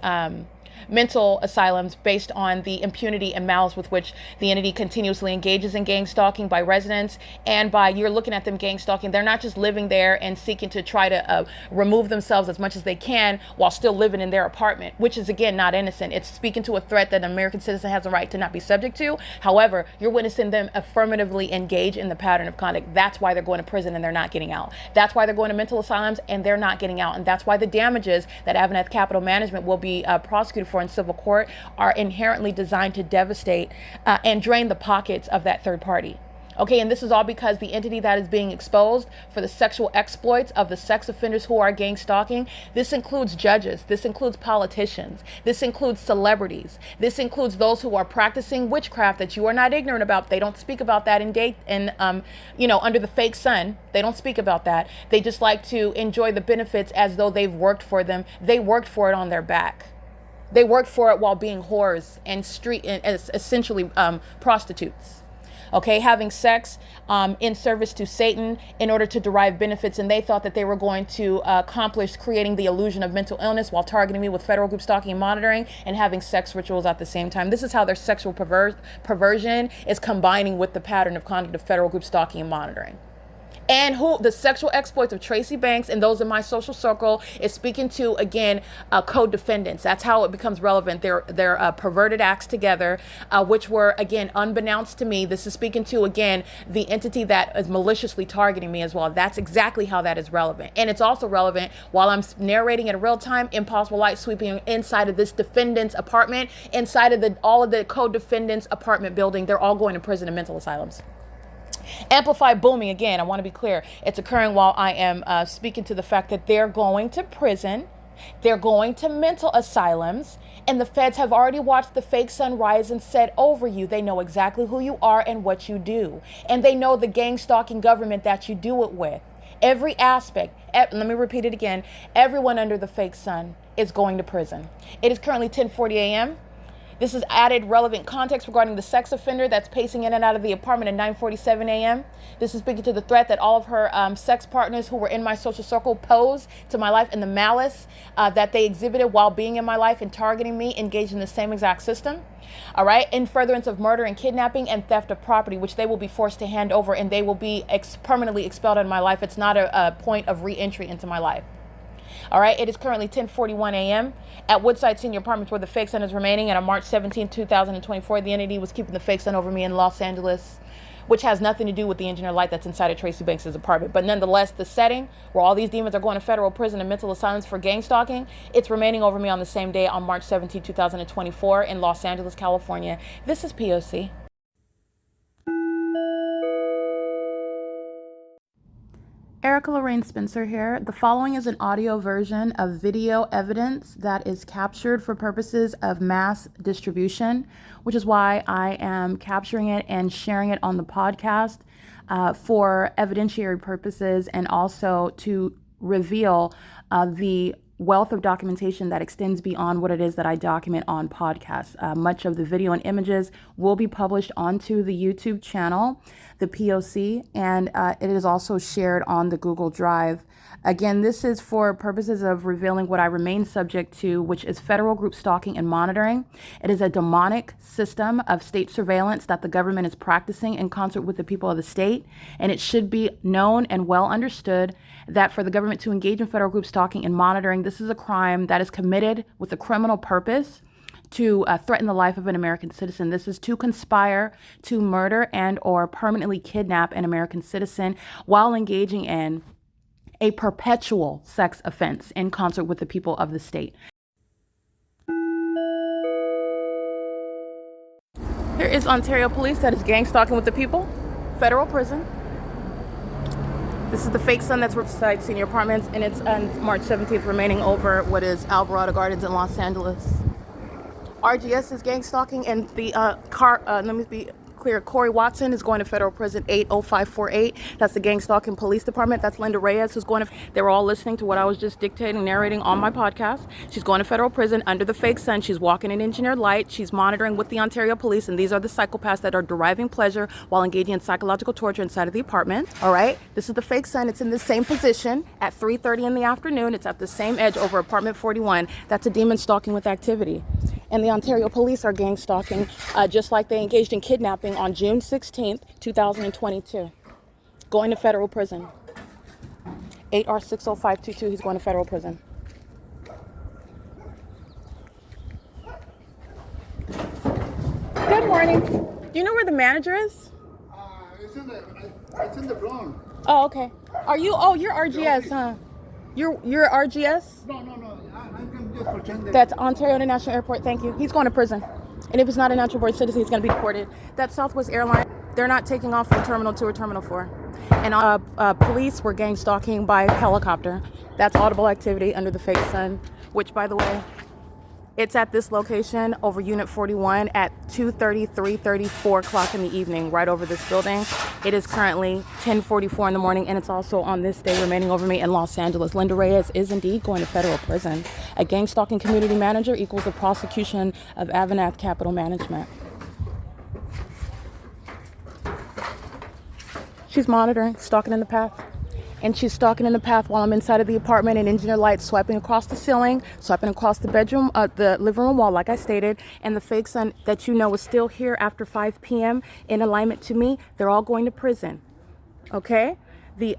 mental asylums based on the impunity and malice with which the entity continuously engages in gang stalking by residents. And by you're looking at them gang stalking, they're not just living there and seeking to try to remove themselves as much as they can while still living in their apartment, which is, again, not innocent. It's speaking to a threat that an American citizen has a right to not be subject to. However, you're witnessing them affirmatively engage in the pattern of conduct. That's why they're going to prison and they're not getting out. That's why they're going to mental asylums and they're not getting out. And that's why the damages that AVANATH Capital Management will be prosecuted for in civil court are inherently designed to devastate and drain the pockets of that third party. Okay, and this is all because the entity that is being exposed for the sexual exploits of the sex offenders who are gang stalking, this includes judges, this includes politicians, this includes celebrities, this includes those who are practicing witchcraft that you are not ignorant about. They don't speak about that under the fake sun. They don't speak about that. They just like to enjoy the benefits as though they've worked for them. They worked for it on their back. They worked for it while being whores and essentially prostitutes. Okay, having sex in service to Satan in order to derive benefits. And they thought that they were going to accomplish creating the illusion of mental illness while targeting me with federal group stalking and monitoring and having sex rituals at the same time. This is how their sexual perversion is combining with the pattern of conduct of federal group stalking and monitoring. And who the sexual exploits of Tracy Banks and those in my social circle is speaking to, again, co-defendants. That's how it becomes relevant. They're perverted acts together, which were, again, unbeknownst to me. This is speaking to, again, the entity that is maliciously targeting me as well. That's exactly how that is relevant. And it's also relevant while I'm narrating in real time, impossible light sweeping inside of this defendant's apartment, inside of all of the co-defendants' apartment building. They're all going to prison and mental asylums. Amplified booming, again, I want to be clear. It's occurring while I am speaking to the fact that they're going to prison, they're going to mental asylums, and the feds have already watched the fake sun rise and set over you. They know exactly who you are and what you do. And they know the gang stalking government that you do it with. Every aspect, let me repeat it again, everyone under the fake sun is going to prison. It is currently 10:40 a.m. This is added relevant context regarding the sex offender that's pacing in and out of the apartment at 9:47 a.m. This is speaking to the threat that all of her sex partners who were in my social circle posed to my life and the malice that they exhibited while being in my life and targeting me, engaged in the same exact system. All right, in furtherance of murder and kidnapping and theft of property, which they will be forced to hand over and they will be permanently expelled in my life. It's not a point of re-entry into my life. All right, it is currently 10:41 a.m. at Woodside Senior Apartments where the fake sun is remaining. And on March 17, 2024, the entity was keeping the fake sun over me in Los Angeles, which has nothing to do with the engineer light that's inside of Tracy Banks' apartment. But nonetheless, the setting where all these demons are going to federal prison and mental asylums for gang stalking, it's remaining over me on the same day on March 17, 2024 in Los Angeles, California. This is P.O.C. Erica Lorraine Spencer here. The following is an audio version of video evidence that is captured for purposes of mass distribution, which is why I am capturing it and sharing it on the podcast for evidentiary purposes and also to reveal the wealth of documentation that extends beyond what it is that I document on podcasts. Much of the video and images will be published onto the YouTube channel, the P.O.C, and it is also shared on the Google Drive. Again, this is for purposes of revealing what I remain subject to, which is federal group stalking and monitoring. It is a demonic system of state surveillance that the government is practicing in concert with the people of the state, and it should be known and well understood that for the government to engage in federal group stalking and monitoring, this is a crime that is committed with a criminal purpose to threaten the life of an American citizen. This is to conspire to murder and or permanently kidnap an American citizen while engaging in a perpetual sex offense in concert with the people of the state. Here is Ontario Police that is gang stalking with the people. Federal prison. This is the fake sun that's WOODSIDE Senior Apartments, and it's on March 17th, remaining over what is Alvarado Gardens in Los Angeles. RGS is gang stalking, and the let me be clear, Corey Watson is going to federal prison 80548. That's the gang stalking police department. That's Linda Reyes, who's going to, they were all listening to what I was just dictating, narrating on my podcast. She's going to federal prison under the fake sun. She's walking in engineered light. She's monitoring with the Ontario police, and these are the psychopaths that are deriving pleasure while engaging in psychological torture inside of the apartment. All right, this is the fake sun. It's in the same position at 3:30 in the afternoon. It's at the same edge over apartment 41. That's a demon stalking with activity. And the Ontario police are gang stalking, just like they engaged in kidnapping on June 16th, 2022. Going to federal prison. 8R60522, he's going to federal prison. Good morning. Do you know where the manager is? It's in the Bronx. Oh, okay. You're RGS, huh? You're RGS? No. I'm just pretending. That's Ontario International Airport. Thank you. He's going to prison. And if he's not a natural born citizen, he's going to be deported. That's Southwest Airlines. They're not taking off from Terminal 2 or Terminal 4. And police were gang stalking by helicopter. That's audible activity under the fake sun, which, by the way, it's at this location over Unit 41 at 2:30, 3:30, 4 o'clock in the evening, right over this building. It is currently 10:44 in the morning, and it's also on this day remaining over me in Los Angeles. Linda Reyes is indeed going to federal prison. A gang stalking community manager equals the prosecution of AVANATH Capital Management. She's monitoring, stalking in the path. And she's stalking in the path while I'm inside of the apartment in engineer light, swiping across the ceiling, swiping across the bedroom, the living room wall, like I stated, and the fake sun that you know is still here after 5 p.m. in alignment to me. They're all going to prison. Okay? The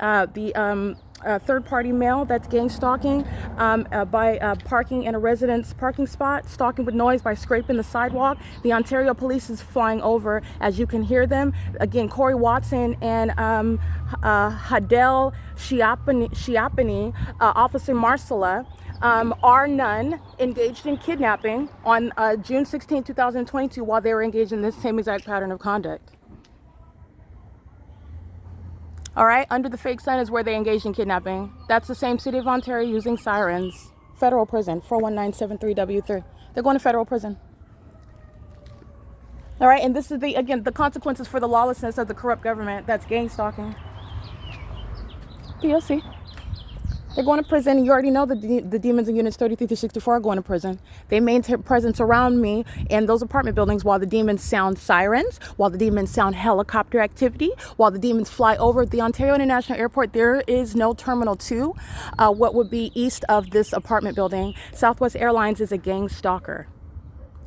third-party male that's gang stalking by parking in a residence parking spot, stalking with noise by scraping the sidewalk. The Ontario police is flying over, as you can hear them. Again, Corey Watson and Hadel Shiapani, Officer Marcella, are none engaged in kidnapping on June 16, 2022, while they were engaged in this same exact pattern of conduct. All right, under the fake sun is where they engaged in kidnapping. That's the same city of Ontario using sirens. Federal prison, 41973W3. They're going to federal prison. All right, and this is the consequences for the lawlessness of the corrupt government that's gang stalking. P.O.C. They're going to prison. You already know the demons in units 33 through 64 are going to prison. They maintain presence around me in those apartment buildings while the demons sound sirens, while the demons sound helicopter activity, while the demons fly over the Ontario International Airport. There is no Terminal 2, what would be east of this apartment building. Southwest Airlines is a gang stalker.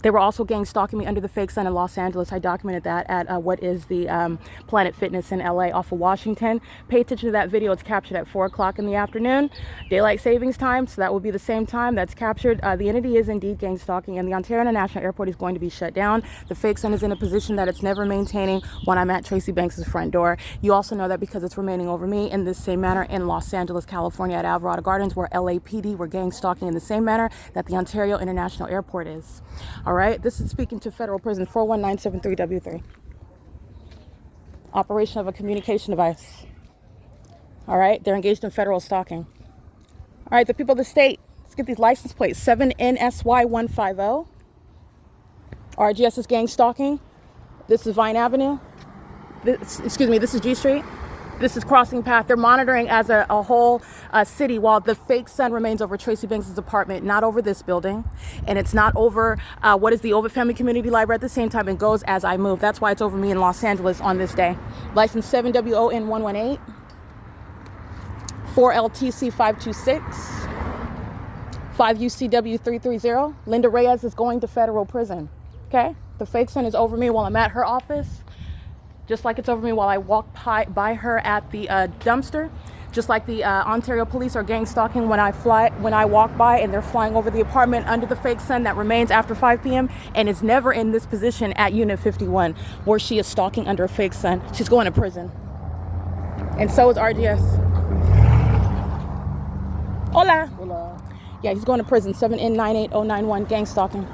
They were also gang stalking me under the fake sun in Los Angeles. I documented that at what is the Planet Fitness in LA off of Washington. Pay attention to that video. It's captured at 4 o'clock in the afternoon, daylight savings time. So that will be the same time that's captured. The entity is indeed gang stalking, and the Ontario International Airport is going to be shut down. The fake sun is in a position that it's never maintaining when I'm at Tracy Banks's front door. You also know that because it's remaining over me in this same manner in Los Angeles, California at Alvarado Gardens, where LAPD were gang stalking in the same manner that the Ontario International Airport is. All right, this is speaking to federal prison 41973W3. Operation of a communication device. All right, they're engaged in federal stalking. All right, the people of the state, let's get these license plates. 7NSY150. RGS is gang stalking. This is Vine Avenue. This is G Street. This is Crossing Path. They're monitoring as a whole city while the fake sun remains over Tracy Banks' apartment, not over this building. And it's not over what is the Ovid Family Community Library at the same time. It goes as I move. That's why it's over me in Los Angeles on this day. License 7WON118, 4LTC526, 5UCW330. Linda Reyes is going to federal prison. Okay? The fake sun is over me while I'm at her office. Just like it's over me while I walk by her at the dumpster. Just like the Ontario police are gang stalking when I walk by, and they're flying over the apartment under the fake sun that remains after 5 p.m. and is never in this position at Unit 51 where she is stalking under a fake sun. She's going to prison. And so is RGS. Hola. Hola. Yeah, he's going to prison. 7N98091 gang stalking.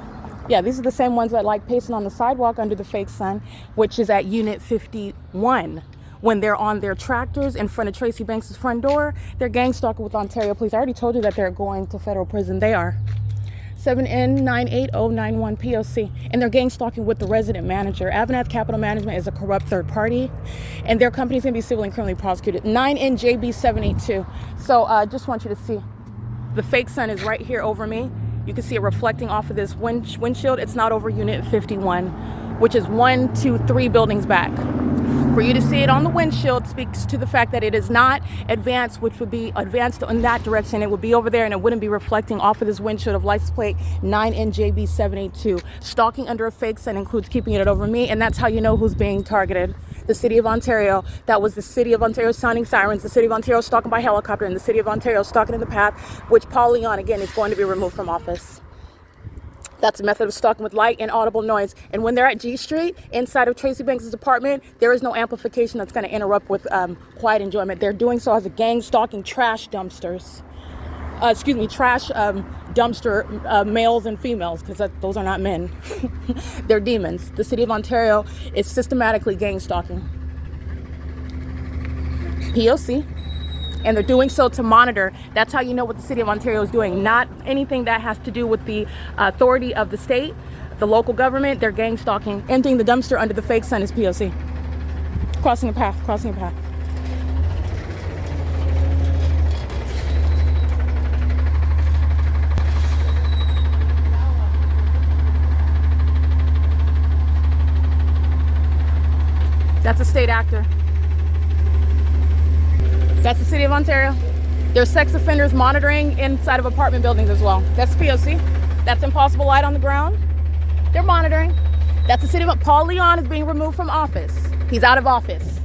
Yeah, these are the same ones that like pacing on the sidewalk under the fake sun, which is at Unit 51. When they're on their tractors in front of Tracy Banks' front door, they're gang stalking with Ontario police. I already told you that they're going to federal prison. They are. 7N98091 P.O.C. And they're gang stalking with the resident manager. AVANATH Capital Management is a corrupt third party, and their company's going to be civilly and criminally prosecuted. 9NJB782. So just want you to see. The fake sun is right here over me. You can see it reflecting off of this windshield. It's not over Unit 51, which is 1, 2, 3 buildings back. For you to see it on the windshield speaks to the fact that it is not advanced, which would be advanced in that direction. It would be over there, and it wouldn't be reflecting off of this windshield of license plate 9NJB782. Stalking under a fake sun includes keeping it over me, and that's how you know who's being targeted. The city of Ontario. That was the city of Ontario sounding sirens. The city of Ontario stalking by helicopter, and the city of Ontario stalking in the path, which Paul Leon, again, is going to be removed from office. That's a method of stalking with light and audible noise. And when they're at G Street, inside of Tracy Banks' apartment, there is no amplification that's going to interrupt with quiet enjoyment. They're doing so as a gang stalking trash dumpsters. Trash dumpster males and females, because those are not men. They're demons. The city of Ontario is systematically gang stalking. P.O.C. And they're doing so to monitor. That's how you know what the city of Ontario is doing. Not anything that has to do with the authority of the state, the local government. They're gang stalking. Emptying the dumpster under the fake sun is P.O.C. Crossing a path, crossing a path. That's a state actor. That's the city of Ontario. There's sex offenders monitoring inside of apartment buildings as well. That's P.O.C. That's Impossible Light on the ground. They're monitoring. That's the city of Paul Leon is being removed from office. He's out of office.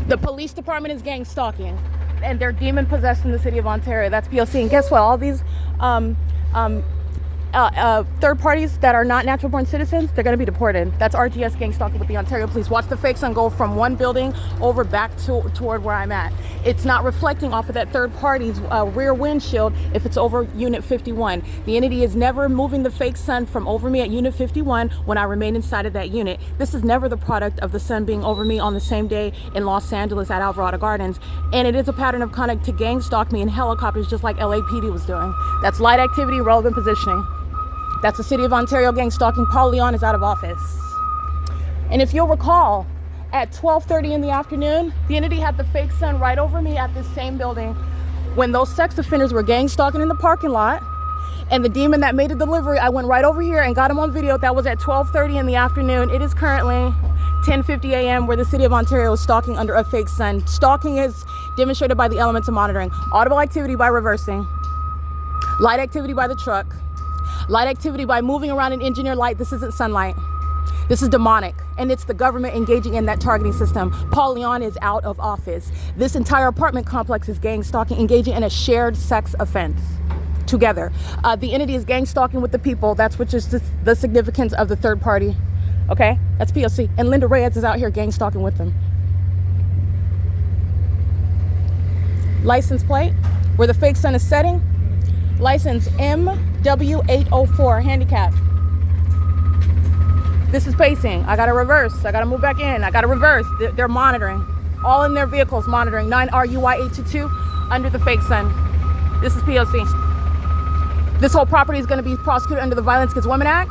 The police department is gang stalking, and they're demon possessed in the city of Ontario. That's P.O.C. And guess what? All these third parties that are not natural born citizens, they're going to be deported. That's RGS gang stalking with the Ontario police. Watch the fake sun go from one building over back toward where I'm at. It's not reflecting off of that third party's rear windshield if it's over Unit 51. The entity is never moving the fake sun from over me at Unit 51 when I remain inside of that unit. This is never the product of the sun being over me on the same day in Los Angeles at Alvarado Gardens. And it is a pattern of conduct to gang stalk me in helicopters just like LAPD was doing. That's light activity, relevant positioning. That's the city of Ontario gang stalking. Paul Leon is out of office. And if you'll recall, at 12:30 in the afternoon, the entity had the fake sun right over me at this same building when those sex offenders were gang stalking in the parking lot. And the demon that made a delivery, I went right over here and got him on video. That was at 12:30 in the afternoon. It is currently 10:50 a.m. where the city of Ontario is stalking under a fake sun. Stalking is demonstrated by the elements of monitoring. Audible activity by reversing. Light activity by the truck. Light activity by moving around in engineered light. This isn't sunlight. This is demonic, and it's the government engaging in that targeting system. Paul Leon is out of office. This entire apartment complex is gang stalking, engaging in a shared sex offense together. The entity is gang stalking with the people. That's which is the significance of the third party. Okay, that's P.O.C. And Linda Reyes is out here gang stalking with them. License plate, where the fake sun is setting. License MW804, handicap. This is pacing. I gotta reverse. I gotta move back in. I gotta reverse. They're monitoring. all in their vehicles monitoring 9RUY822 under the fake sun. This is P.O.C. This whole property is going to be prosecuted under the Violence Against Women Act.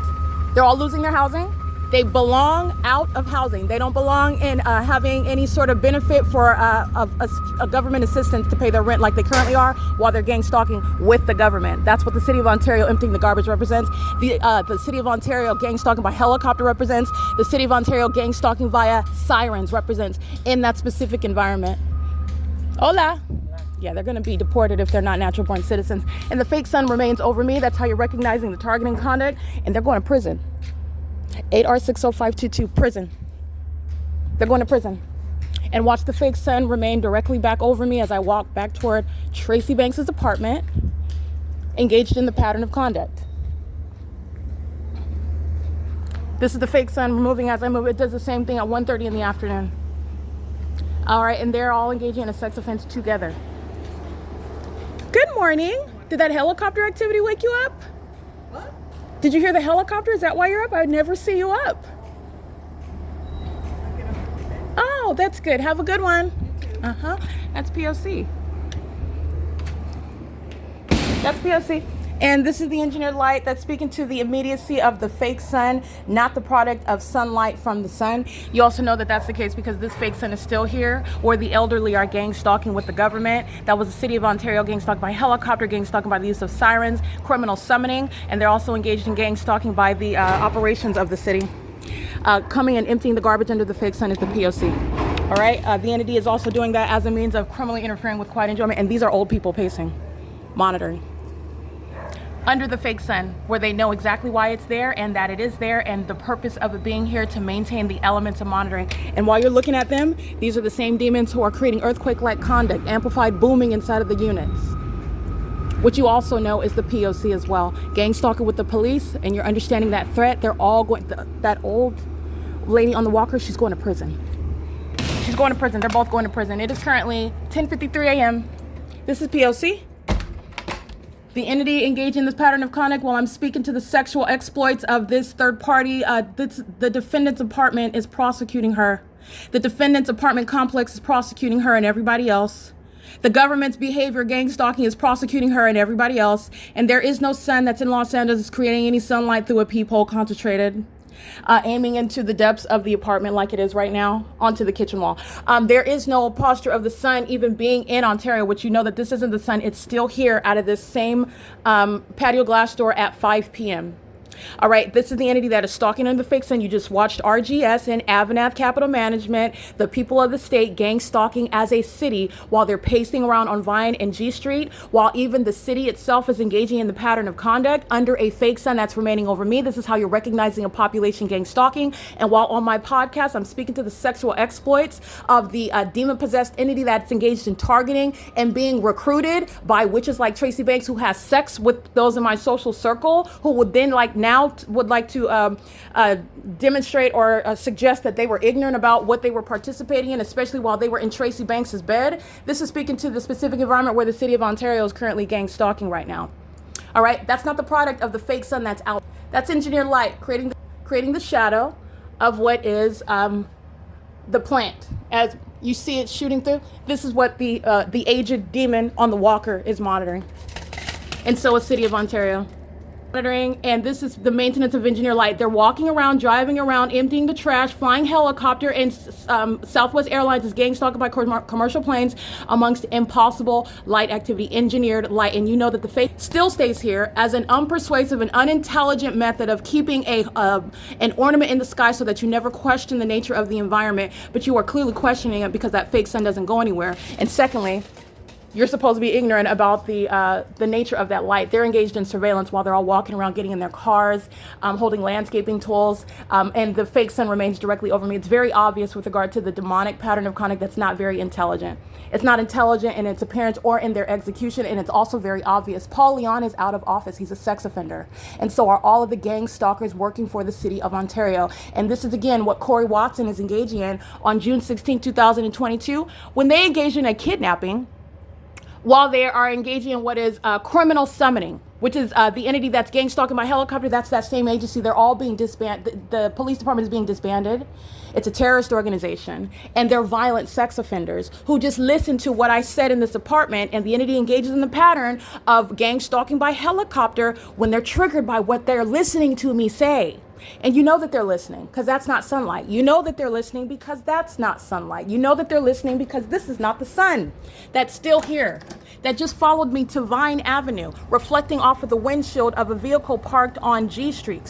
They're all losing their housing. They belong out of housing. They don't belong in having any sort of benefit for a government assistance to pay their rent like they currently are while they're gang stalking with the government. That's what the City of Ontario emptying the garbage represents. The City of Ontario gang stalking by helicopter represents. The City of Ontario gang stalking via sirens represents in that specific environment. Hola. Yeah, they're going to be deported if they're not natural born citizens. And the fake sun remains over me. That's how you're recognizing the targeting conduct. And they're going to prison. 8R60522, prison. They're going to prison. And watch the fake sun remain directly back over me as I walk back toward Tracy Banks's apartment, engaged in the pattern of conduct. This is the fake sun moving as I move. It does the same thing at 1:30 in the afternoon. All right, and they're all engaging in a sex offense together. Good morning. Did that helicopter activity wake you up? What? Did you hear the helicopter? Is that why you're up? I would never see you up. Oh, that's good. Have a good one. Uh-huh. That's P.O.C. That's P.O.C. And this is the engineered light that's speaking to the immediacy of the fake sun, not the product of sunlight from the sun. You also know that that's the case because this fake sun is still here, where the elderly are gang stalking with the government. That was the City of Ontario gang stalking by helicopter, gang stalking by the use of sirens, criminal summoning, and they're also engaged in gang stalking by the operations of the city. Coming and emptying the garbage under the fake sun is the P.O.C. All right, the entity is also doing that as a means of criminally interfering with quiet enjoyment, and these are old people pacing, monitoring. Under the fake sun, where they know exactly why it's there and that it is there and the purpose of it being here to maintain the elements of monitoring. And while you're looking at them, these are the same demons who are creating earthquake-like conduct, amplified booming inside of the units. What you also know is the P.O.C. as well. Gang stalking with the police, and you're understanding that threat. They're all going, that old lady on the walker, she's going to prison. She's going to prison. They're both going to prison. It is currently 10:53 a.m. This is P.O.C. The entity engaged in this pattern of conduct while I'm speaking to the sexual exploits of this third party. The defendant's apartment is prosecuting her. The defendant's apartment complex is prosecuting her and everybody else. The government's behavior, gang stalking, is prosecuting her and everybody else. And there is no sun that's in Los Angeles creating any sunlight through a peephole concentrated. Aiming into the depths of the apartment like it is right now onto the kitchen wall. There is no posture of the sun even being in Ontario, which you know that this isn't the sun. It's still here out of this same patio glass door at 5 p.m. All right, this is the entity that is stalking under the fake sun. You just watched RGS and AVANATH Capital Management, the people of the state, gang stalking as a city while they're pacing around on Vine and G Street, while even the city itself is engaging in the pattern of conduct under a fake sun that's remaining over me. This is how you're recognizing a population gang stalking. And while on my podcast, I'm speaking to the sexual exploits of the demon-possessed entity that's engaged in targeting and being recruited by witches like Tracy Banks, who has sex with those in my social circle, who would then now would like to demonstrate or suggest that they were ignorant about what they were participating in, especially while they were in Tracy Banks's bed. This is speaking to the specific environment where the City of Ontario is currently gang stalking right now. All right, that's not the product of the fake sun that's out. That's engineered light, creating the shadow of what is the plant. As you see it shooting through, this is what the aged demon on the walker is monitoring. And so is City of Ontario. Monitoring, and this is the maintenance of engineer light. They're walking around, driving around, emptying the trash, flying helicopter, and Southwest Airlines is gang stalking by commercial planes amongst impossible light activity, engineered light. And you know that the fake still stays here as an unpersuasive and unintelligent method of keeping an ornament in the sky so that you never question the nature of the environment, but you are clearly questioning it because that fake sun doesn't go anywhere. And secondly, you're supposed to be ignorant about the nature of that light. They're engaged in surveillance while they're all walking around, getting in their cars, holding landscaping tools, and the fake sun remains directly over me. It's very obvious with regard to the demonic pattern of conduct that's not very intelligent. It's not intelligent in its appearance or in their execution, and it's also very obvious. Paul Leon is out of office. He's a sex offender. And so are all of the gang stalkers working for the City of Ontario. And this is, again, what Corey Watson is engaging in on June 16, 2022, when they engaged in a kidnapping, while they are engaging in what is criminal summoning. which is the entity that's gang stalking by helicopter. That's that same agency. They're all being disbanded. The police department is being disbanded. It's a terrorist organization, and they're violent sex offenders who just listen to what I said in this apartment, and the entity engages in the pattern of gang stalking by helicopter when they're triggered by what they're listening to me say. And you know that they're listening because that's not sunlight. You know that they're listening because that's not sunlight. You know that they're listening because this is not the sun that's still here, that just followed me to Vine Avenue, reflecting off of the windshield of a vehicle parked on G Street,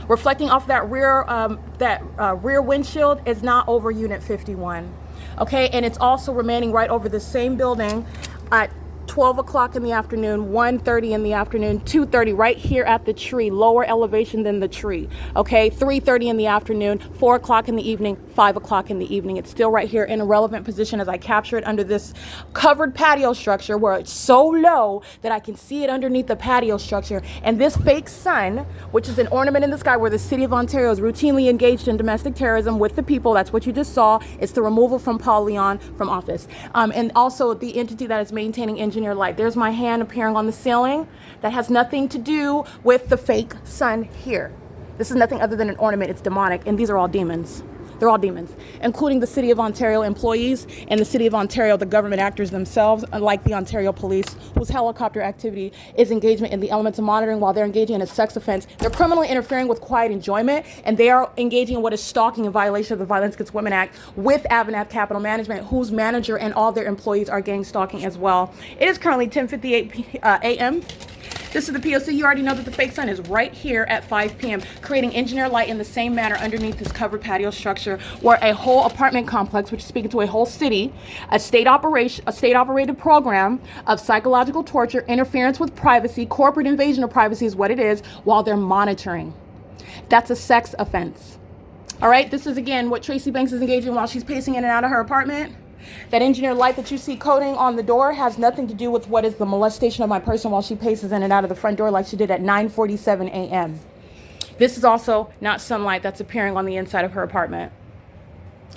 reflecting off that rear windshield is not over Unit 51. Okay, and it's also remaining right over the same building at 12 o'clock in the afternoon, 1:30 in the afternoon, 2:30 right here at the tree, lower elevation than the tree. Okay, 3:30 in the afternoon, 4 o'clock in the evening, 5 o'clock in the evening. It's still right here in a relevant position as I capture it under this covered patio structure where it's so low that I can see it underneath the patio structure. And this fake sun, which is an ornament in the sky where the city of Ontario is routinely engaged in domestic terrorism with the people, that's what you just saw. It's the removal from Paul Leon from office. And also the entity that is maintaining engineer light. There's my hand appearing on the ceiling. That has nothing to do with the fake sun here. This is nothing other than an ornament. It's demonic, and these are all demons. They're all demons, including the City of Ontario employees and the City of Ontario, the government actors themselves, unlike the Ontario police, whose helicopter activity is engagement in the elements of monitoring while they're engaging in a sex offense. They're criminally interfering with quiet enjoyment, and they are engaging in what is stalking in violation of the Violence Against Women Act with AVANATH Capital Management, whose manager and all their employees are gang stalking as well. It is currently 10:58 a.m. This is the P.O.C. You already know that the fake sun is right here at 5 p.m., creating engineer light in the same manner underneath this covered patio structure where a whole apartment complex, which is speaking to a whole city, a state-operated program of psychological torture, interference with privacy, corporate invasion of privacy is what it is, while they're monitoring. That's a sex offense. All right, this is, again, what Tracy Banks is engaging in while she's pacing in and out of her apartment. That engineer light that you see coding on the door has nothing to do with what is the molestation of my person while she paces in and out of the front door like she did at 9:47 a.m. This is also not sunlight that's appearing on the inside of her apartment.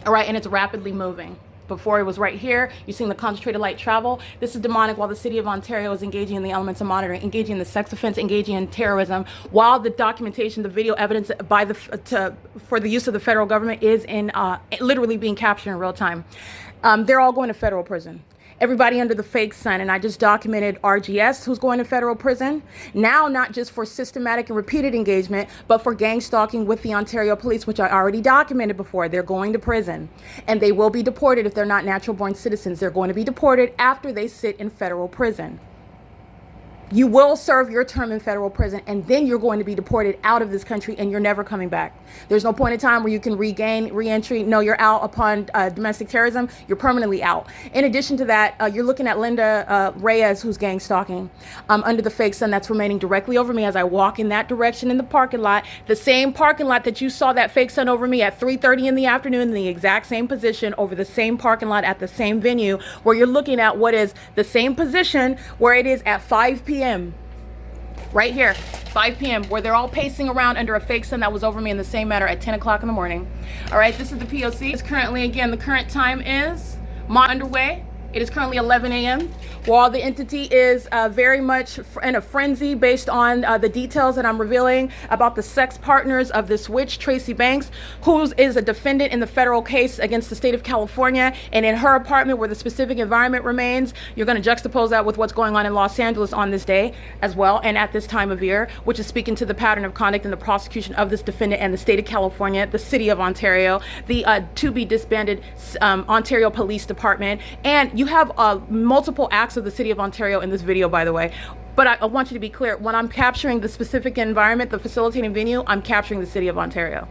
All right, and it's rapidly moving. Before it was right here, you're seeing the concentrated light travel. This is demonic while the City of Ontario is engaging in the elements of monitoring, engaging in the sex offense, engaging in terrorism, while the documentation, the video evidence for the use of the federal government is in literally being captured in real time. They're all going to federal prison. Everybody under the fake sun, and I just documented RGS, who's going to federal prison. Now, not just for systematic and repeated engagement, but for gang stalking with the Ontario police, which I already documented before. They're going to prison, and they will be deported if they're not natural-born citizens. They're going to be deported after they sit in federal prison. You will serve your term in federal prison, and then you're going to be deported out of this country, and you're never coming back. There's no point in time where you can regain re-entry. No, you're out upon domestic terrorism. You're permanently out. In addition to that, you're looking at Linda Reyes, who's gang stalking under the fake sun that's remaining directly over me as I walk in that direction in the parking lot. The same parking lot that you saw that fake sun over me at 3:30 in the afternoon, in the exact same position over the same parking lot at the same venue, where you're looking at what is the same position where it is at 5 p.m. Right here, 5 p.m., where they're all pacing around under a fake sun that was over me in the same manner at 10 o'clock in the morning. All right, this is the P.O.C. It's currently, again, the current time is underway. It is currently 11 a.m. While the entity is very much in a frenzy based on the details that I'm revealing about the sex partners of this witch, Tracy Banks, who is a defendant in the federal case against the state of California. And in her apartment where the specific environment remains, you're going to juxtapose that with what's going on in Los Angeles on this day as well, and at this time of year, which is speaking to the pattern of conduct in the prosecution of this defendant and the state of California, the city of Ontario, the to-be disbanded Ontario Police Department, and you have multiple acts of the city of Ontario in this video, by the way. But I want you to be clear, when I'm capturing the specific environment, the facilitating venue, I'm capturing the city of Ontario.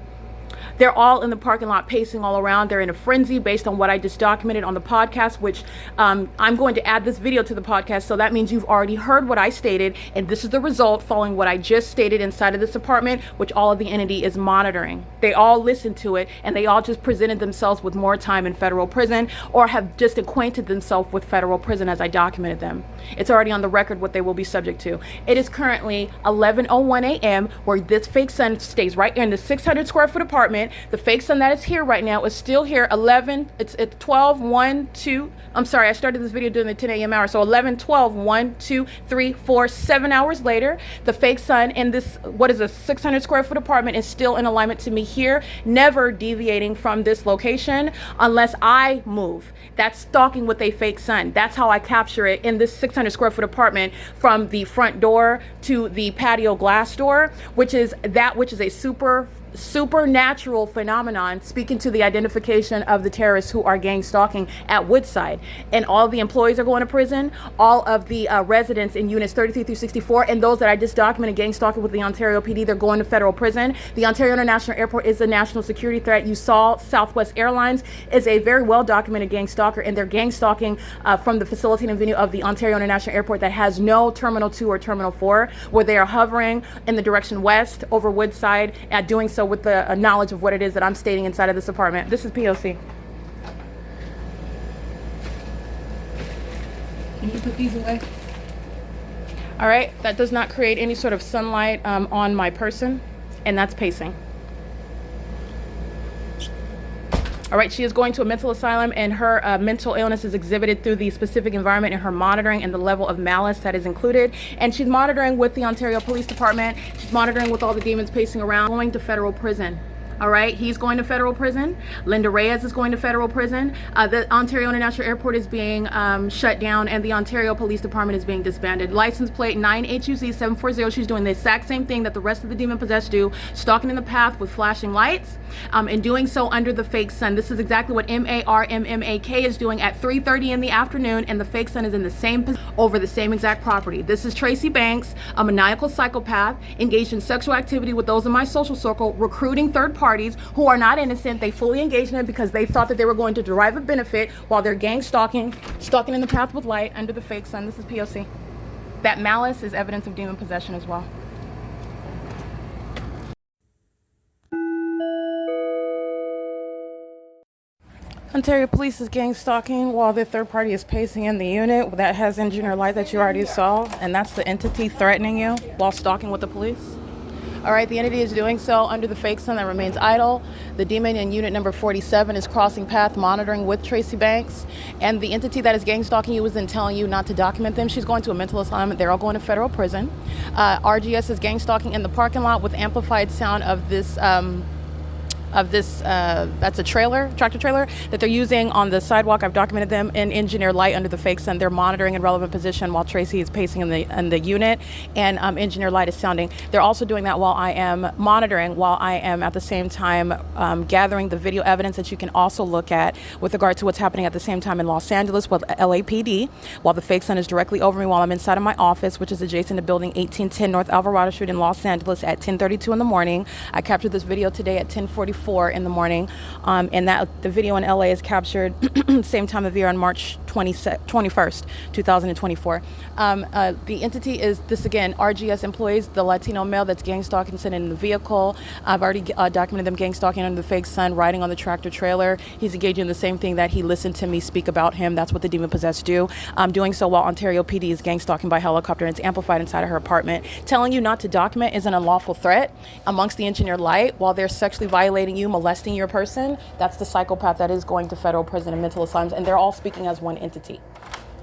They're all in the parking lot pacing all around. They're in a frenzy based on what I just documented on the podcast, which I'm going to add this video to the podcast. So that means you've already heard what I stated. And this is the result following what I just stated inside of this apartment, which all of the entity is monitoring. They all listened to it, and they all just presented themselves with more time in federal prison, or have just acquainted themselves with federal prison as I documented them. It's already on the record what they will be subject to. It is currently 11:01 a.m. where this fake sun stays right in the 600 square foot apartment unit. The fake son that is here right now is still here. 11, it's at 12, 1, 2. I'm sorry, I started this video during the 10 a.m. hour. So 11, 12, 1, 2, 3, 4, 7 hours later, the fake son in this, what is a 600 square foot apartment, is still in alignment to me here, never deviating from this location unless I move. That's stalking with a fake son. That's how I capture it in this 600 square foot apartment, from the front door to the patio glass door, which is a supernatural phenomenon, speaking to the identification of the terrorists who are gang stalking at Woodside. And all of the employees are going to prison, all of the residents in units 33 through 64, and those that I just documented gang stalking with the Ontario PD, they're going to federal prison. The Ontario International Airport is a national security threat. You saw Southwest Airlines is a very well documented gang stalker, and they're gang stalking from the facilitating venue of the Ontario International Airport that has no Terminal 2 or Terminal 4, where they are hovering in the direction west over Woodside, doing so with the knowledge of what it is that I'm stating inside of this apartment. This is P.O.C. Can you put these away? All right, that does not create any sort of sunlight on my person, and that's pacing. All right, she is going to a mental asylum, and her mental illness is exhibited through the specific environment and her monitoring and the level of malice that is included. And she's monitoring with the Ontario Police Department. She's monitoring with all the demons pacing around, going to federal prison. All right, he's going to federal prison. Linda Reyes is going to federal prison. The Ontario International Airport is being shut down, and the Ontario Police Department is being disbanded. License plate 9HUZ740. She's doing the exact same thing that the rest of the demon-possessed do, stalking in the path with flashing lights, and doing so under the fake sun. This is exactly what MARMMAK is doing at 3:30 in the afternoon, and the fake sun is in the same position over the same exact property. This is Tracy Banks, a maniacal psychopath engaged in sexual activity with those in my social circle, recruiting third parties who are not innocent. They fully engaged in it because they thought that they were going to derive a benefit while they're gang stalking in the path with light under the fake sun. This is P.O.C. That malice is evidence of demon possession as well. Ontario Police is gang stalking while the third party is pacing in the unit. That has engineer light that you already saw, and that's the entity threatening you while stalking with the police. All right, the entity is doing so under the fake sun that remains idle. The demon in unit number 47 is crossing path monitoring with Tracy Banks. And the entity that is gang stalking you is then telling you not to document them. She's going to a mental asylum. They're all going to federal prison. RGS is gang stalking in the parking lot with amplified sound of this that's a tractor trailer that they're using on the sidewalk. I've documented them in engineer light under the fake sun. They're monitoring in relevant position while Tracy is pacing in the unit, and engineer light is sounding. They're also doing that while I am monitoring, while I am at the same time gathering the video evidence that you can also look at with regard to what's happening at the same time in Los Angeles with LAPD, while the fake sun is directly over me while I'm inside of my office, which is adjacent to building 1810 North Alvarado Street in Los Angeles at 10:32 in the morning. I captured this video today at 10:44 in the morning, and that the video in LA is captured same time of year on March 21st, 2024. The entity is this again, RGS employees, the Latino male that's gang stalking sitting in the vehicle. I've already documented them gang stalking under the fake sun, riding on the tractor trailer. He's engaging in the same thing that he listened to me speak about him. That's what the demon possessed do. Doing so while Ontario PD is gang stalking by helicopter, and it's amplified inside of her apartment. Telling you not to document is an unlawful threat amongst the engineered light while they're sexually violating you, molesting your person. That's the psychopath that is going to federal prison and mental asylums, and they're all speaking as one entity.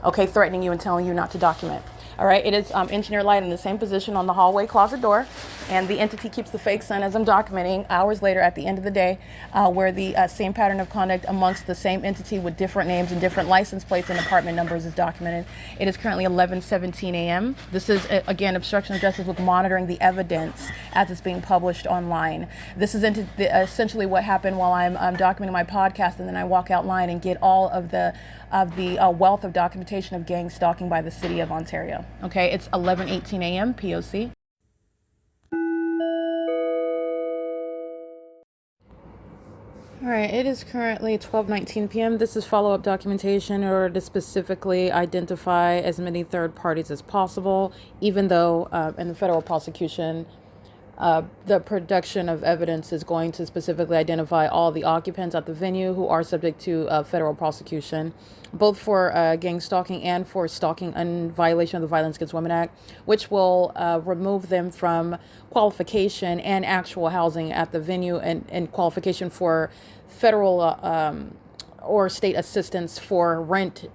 Okay, threatening you and telling you not to document. All right, it is engineer light in the same position on the hallway closet door, and the entity keeps the fake sun as I'm documenting hours later at the end of the day, where the same pattern of conduct amongst the same entity with different names and different license plates and apartment numbers is documented. It is currently 11:17 a.m. This is, again, obstruction of justice with monitoring the evidence as it's being published online. This is essentially what happened while I'm documenting my podcast, and then I walk out line and get all of the wealth of documentation of gang stalking by the city of Ontario. Okay, it's 11:18 a.m. P.O.C. All right, it is currently 12:19 p.m. This is follow-up documentation in order to specifically identify as many third parties as possible, even though in the federal prosecution, The production of evidence is going to specifically identify all the occupants at the venue who are subject to federal prosecution, both for gang stalking and for stalking in violation of the Violence Against Women Act, which will remove them from qualification and actual housing at the venue, and qualification for federal or state assistance for rent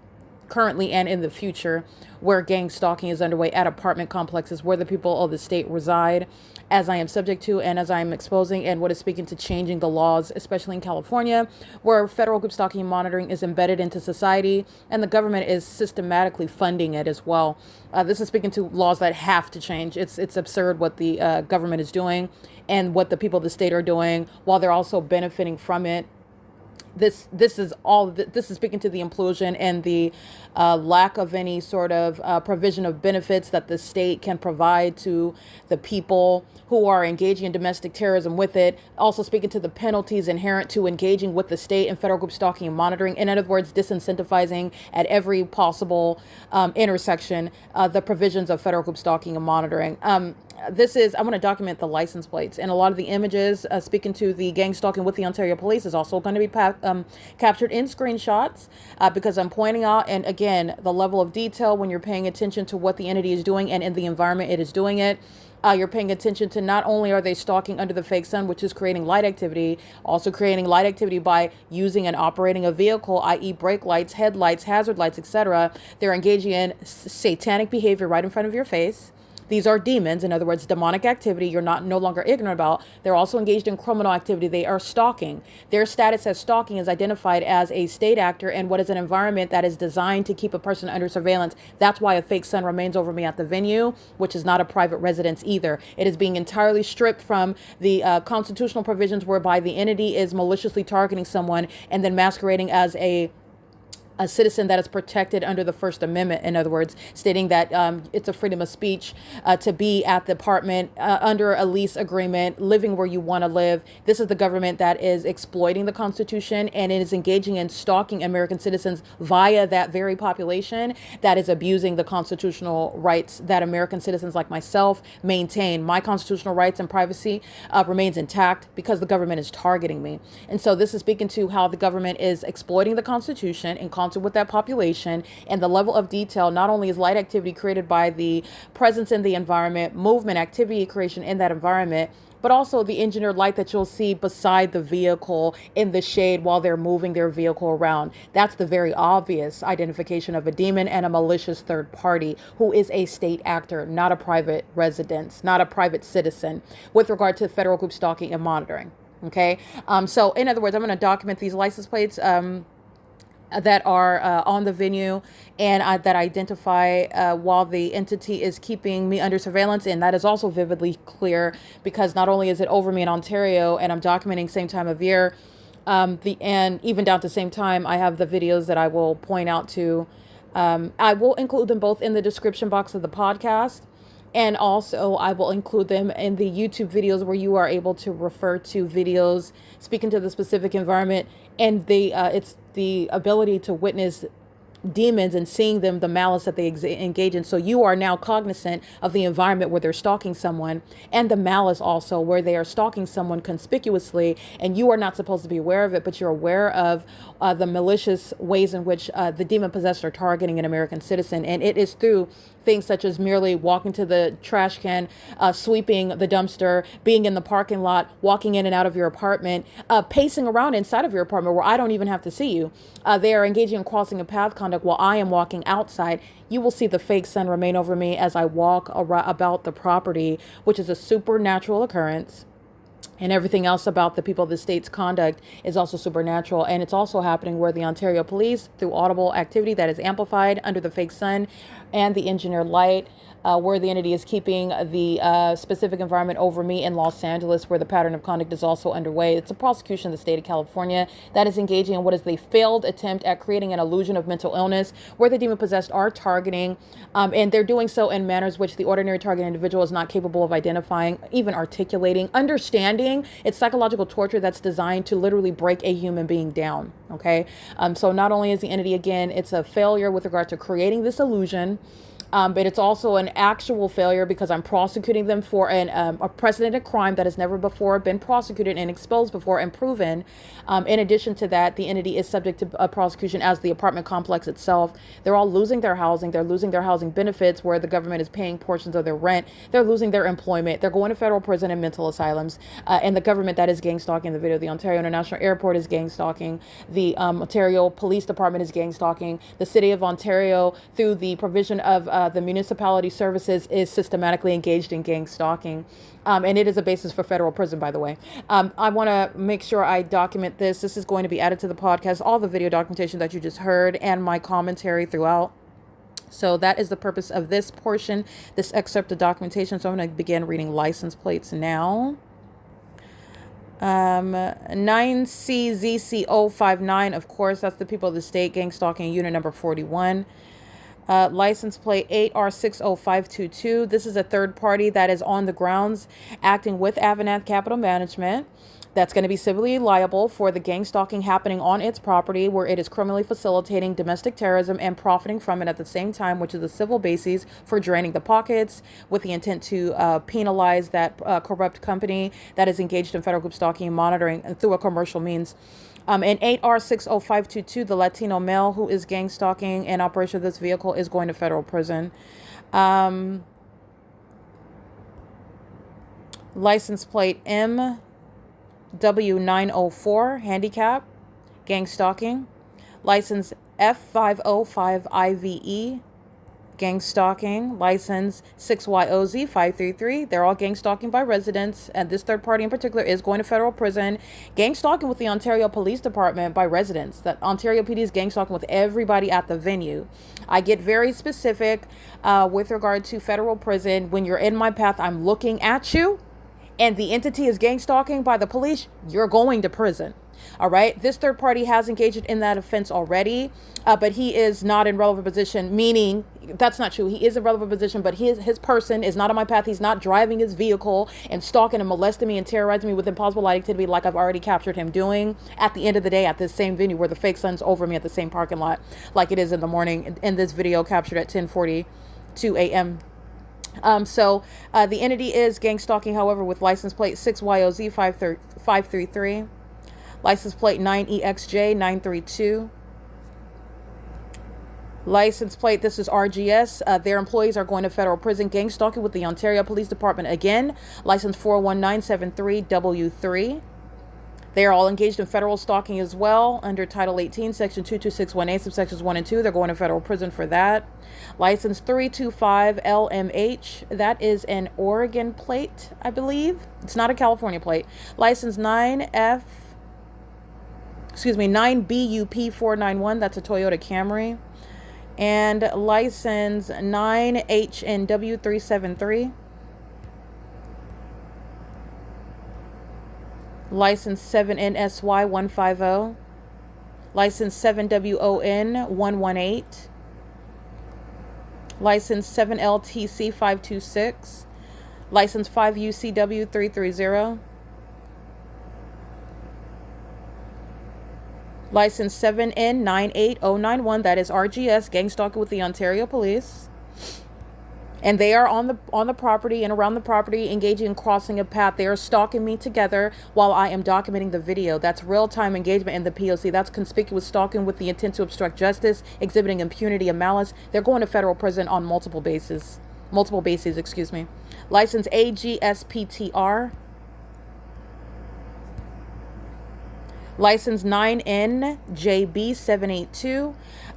currently and in the future, where gang stalking is underway at apartment complexes where the people of the state reside, as I am subject to and as I am exposing, and what is speaking to changing the laws, especially in California, where federal group stalking monitoring is embedded into society and the government is systematically funding it as well. This is speaking to laws that have to change. It's absurd what the government is doing and what the people of the state are doing while they're also benefiting from it. This is speaking to the implosion and the lack of any sort of provision of benefits that the state can provide to the people who are engaging in domestic terrorism with it. Also speaking to the penalties inherent to engaging with the state and federal group stalking and monitoring. In other words, disincentivizing at every possible intersection the provisions of federal group stalking and monitoring. I want to document the license plates, and a lot of the images speaking to the gang stalking with the Ontario police is also going to be captured in screenshots because I'm pointing out, and again, the level of detail when you're paying attention to what the entity is doing and in the environment it is doing it. You're paying attention to not only are they stalking under the fake sun, which is creating light activity, also creating light activity by using and operating a vehicle, i.e. brake lights, headlights, hazard lights, etc. They're engaging in satanic behavior right in front of your face. These are demons, in other words, demonic activity you're no longer ignorant about. They're also engaged in criminal activity. They are stalking. Their status as stalking is identified as a state actor in what is an environment that is designed to keep a person under surveillance. That's why a fake sun remains over me at the venue, which is not a private residence either. It is being entirely stripped from the constitutional provisions whereby the entity is maliciously targeting someone and then masquerading as a citizen that is protected under the First Amendment, in other words, stating that it's a freedom of speech to be at the apartment under a lease agreement, living where you want to live. This is the government that is exploiting the Constitution, and it is engaging in stalking American citizens via that very population that is abusing the constitutional rights that American citizens like myself maintain. My constitutional rights and privacy remains intact because the government is targeting me. And so this is speaking to how the government is exploiting the Constitution in concert with that population, and the level of detail not only is light activity created by the presence in the environment, movement, activity creation in that environment, but also the engineered light that you'll see beside the vehicle in the shade while they're moving their vehicle around. That's the very obvious identification of a demon and a malicious third party who is a state actor, not a private residence, not a private citizen, with regard to federal group stalking and monitoring. Okay. So in other words, I'm going to document these license plates that are on the venue and that identify while the entity is keeping me under surveillance. And that is also vividly clear because not only is it over me in Ontario and I'm documenting same time of year, and even down to same time, I have the videos that I will point out to. I will include them both in the description box of the podcast. And also I will include them in the YouTube videos where you are able to refer to videos speaking to the specific environment, and it's the ability to witness demons and seeing them, the malice that they engage in. So you are now cognizant of the environment where they're stalking someone, and the malice also where they are stalking someone conspicuously, and you are not supposed to be aware of it, but you're aware of the malicious ways in which the demon possessed are targeting an American citizen. And it is through things such as merely walking to the trash can, sweeping the dumpster, being in the parking lot, walking in and out of your apartment, pacing around inside of your apartment where I don't even have to see you. They are engaging in crossing a path conduct while I am walking outside. You will see the fake sun remain over me as I walk about the property, which is a supernatural occurrence. And everything else about the people of the state's conduct is also supernatural. And it's also happening where the Ontario police, through audible activity that is amplified under the fake sun and the engineered light, where the entity is keeping the specific environment over me in Los Angeles, where the pattern of conduct is also underway. It's a prosecution in the state of California that is engaging in what is the failed attempt at creating an illusion of mental illness, where the demon-possessed are targeting, and they're doing so in manners which the ordinary target individual is not capable of identifying, even articulating, understanding. It's psychological torture that's designed to literally break a human being down, okay? So not only is the entity, again, it's a failure with regard to creating this illusion, But it's also an actual failure because I'm prosecuting them for a precedented crime that has never before been prosecuted and exposed before and proven. In addition to that, the entity is subject to a prosecution as the apartment complex itself. They're all losing their housing. They're losing their housing benefits where the government is paying portions of their rent. They're losing their employment. They're going to federal prison and mental asylums. And the government that is gang stalking the video, the Ontario International Airport is gang stalking. The Ontario Police Department is gang stalking. The City of Ontario, through the provision of the municipality services, is systematically engaged in gang stalking. And it is a basis for federal prison, by the way. I want to make sure I document this. This is going to be added to the podcast, all the video documentation that you just heard and my commentary throughout. So that is the purpose of this portion, this excerpt of documentation. So I'm going to begin reading license plates now. 9CZC059, of course, that's the people of the state, gang stalking unit number 41. License plate 8R60522. This is a third party that is on the grounds acting with AVANATH Capital Management. That's going to be civilly liable for the gang stalking happening on its property, where it is criminally facilitating domestic terrorism and profiting from it at the same time, which is a civil basis for draining the pockets with the intent to penalize that corrupt company that is engaged in federal group stalking and monitoring through a commercial means. In 8R60522, the Latino male who is gang stalking and operation of this vehicle is going to federal prison. License plate MW904, handicap, gang stalking. License F505IVE, gang stalking. License 6YOZ533. They're all gang stalking by residents, and this third party in particular is going to federal prison. Gang stalking with the Ontario Police Department by residents. That Ontario PD is gang stalking with everybody at the venue. I get very specific with regard to federal prison. When you're in my path, I'm looking at you, and the entity is gang stalking by the police, you're going to prison. All right. This third party has engaged in that offense already, but he is not in relevant position, meaning that's not true. He is in relevant position, but his person is not on my path. He's not driving his vehicle and stalking and molesting me and terrorizing me with impossible light activity like I've already captured him doing at the end of the day at this same venue where the fake sun's over me at the same parking lot like it is in the morning in this video captured at 10:42 a.m. So the entity is gang stalking, however, with license plate 6YOZ533, license plate 9EXJ932, license plate, this is RGS. Their employees are going to federal prison, gang stalking with the Ontario Police Department again, license 41973W3. They are all engaged in federal stalking as well under Title 18, Section 22618, subsections 1 and 2. They're going to federal prison for that. License 325LMH. That is an Oregon plate, I believe. It's not a California plate. License 9BUP491. That's a Toyota Camry. And license 9HNW373. License 7NSY150, license 7WON118, license 7LTC526, license 5UCW330, license 7N98091, that is RGS, gang stalking with the Ontario Police. And they are on the property and around the property, engaging in crossing a path. They are stalking me together while I am documenting the video. That's real-time engagement in the P.O.C. That's conspicuous stalking with the intent to obstruct justice, exhibiting impunity and malice. They're going to federal prison on multiple bases, excuse me. License AGSPTR. License 9NJB782.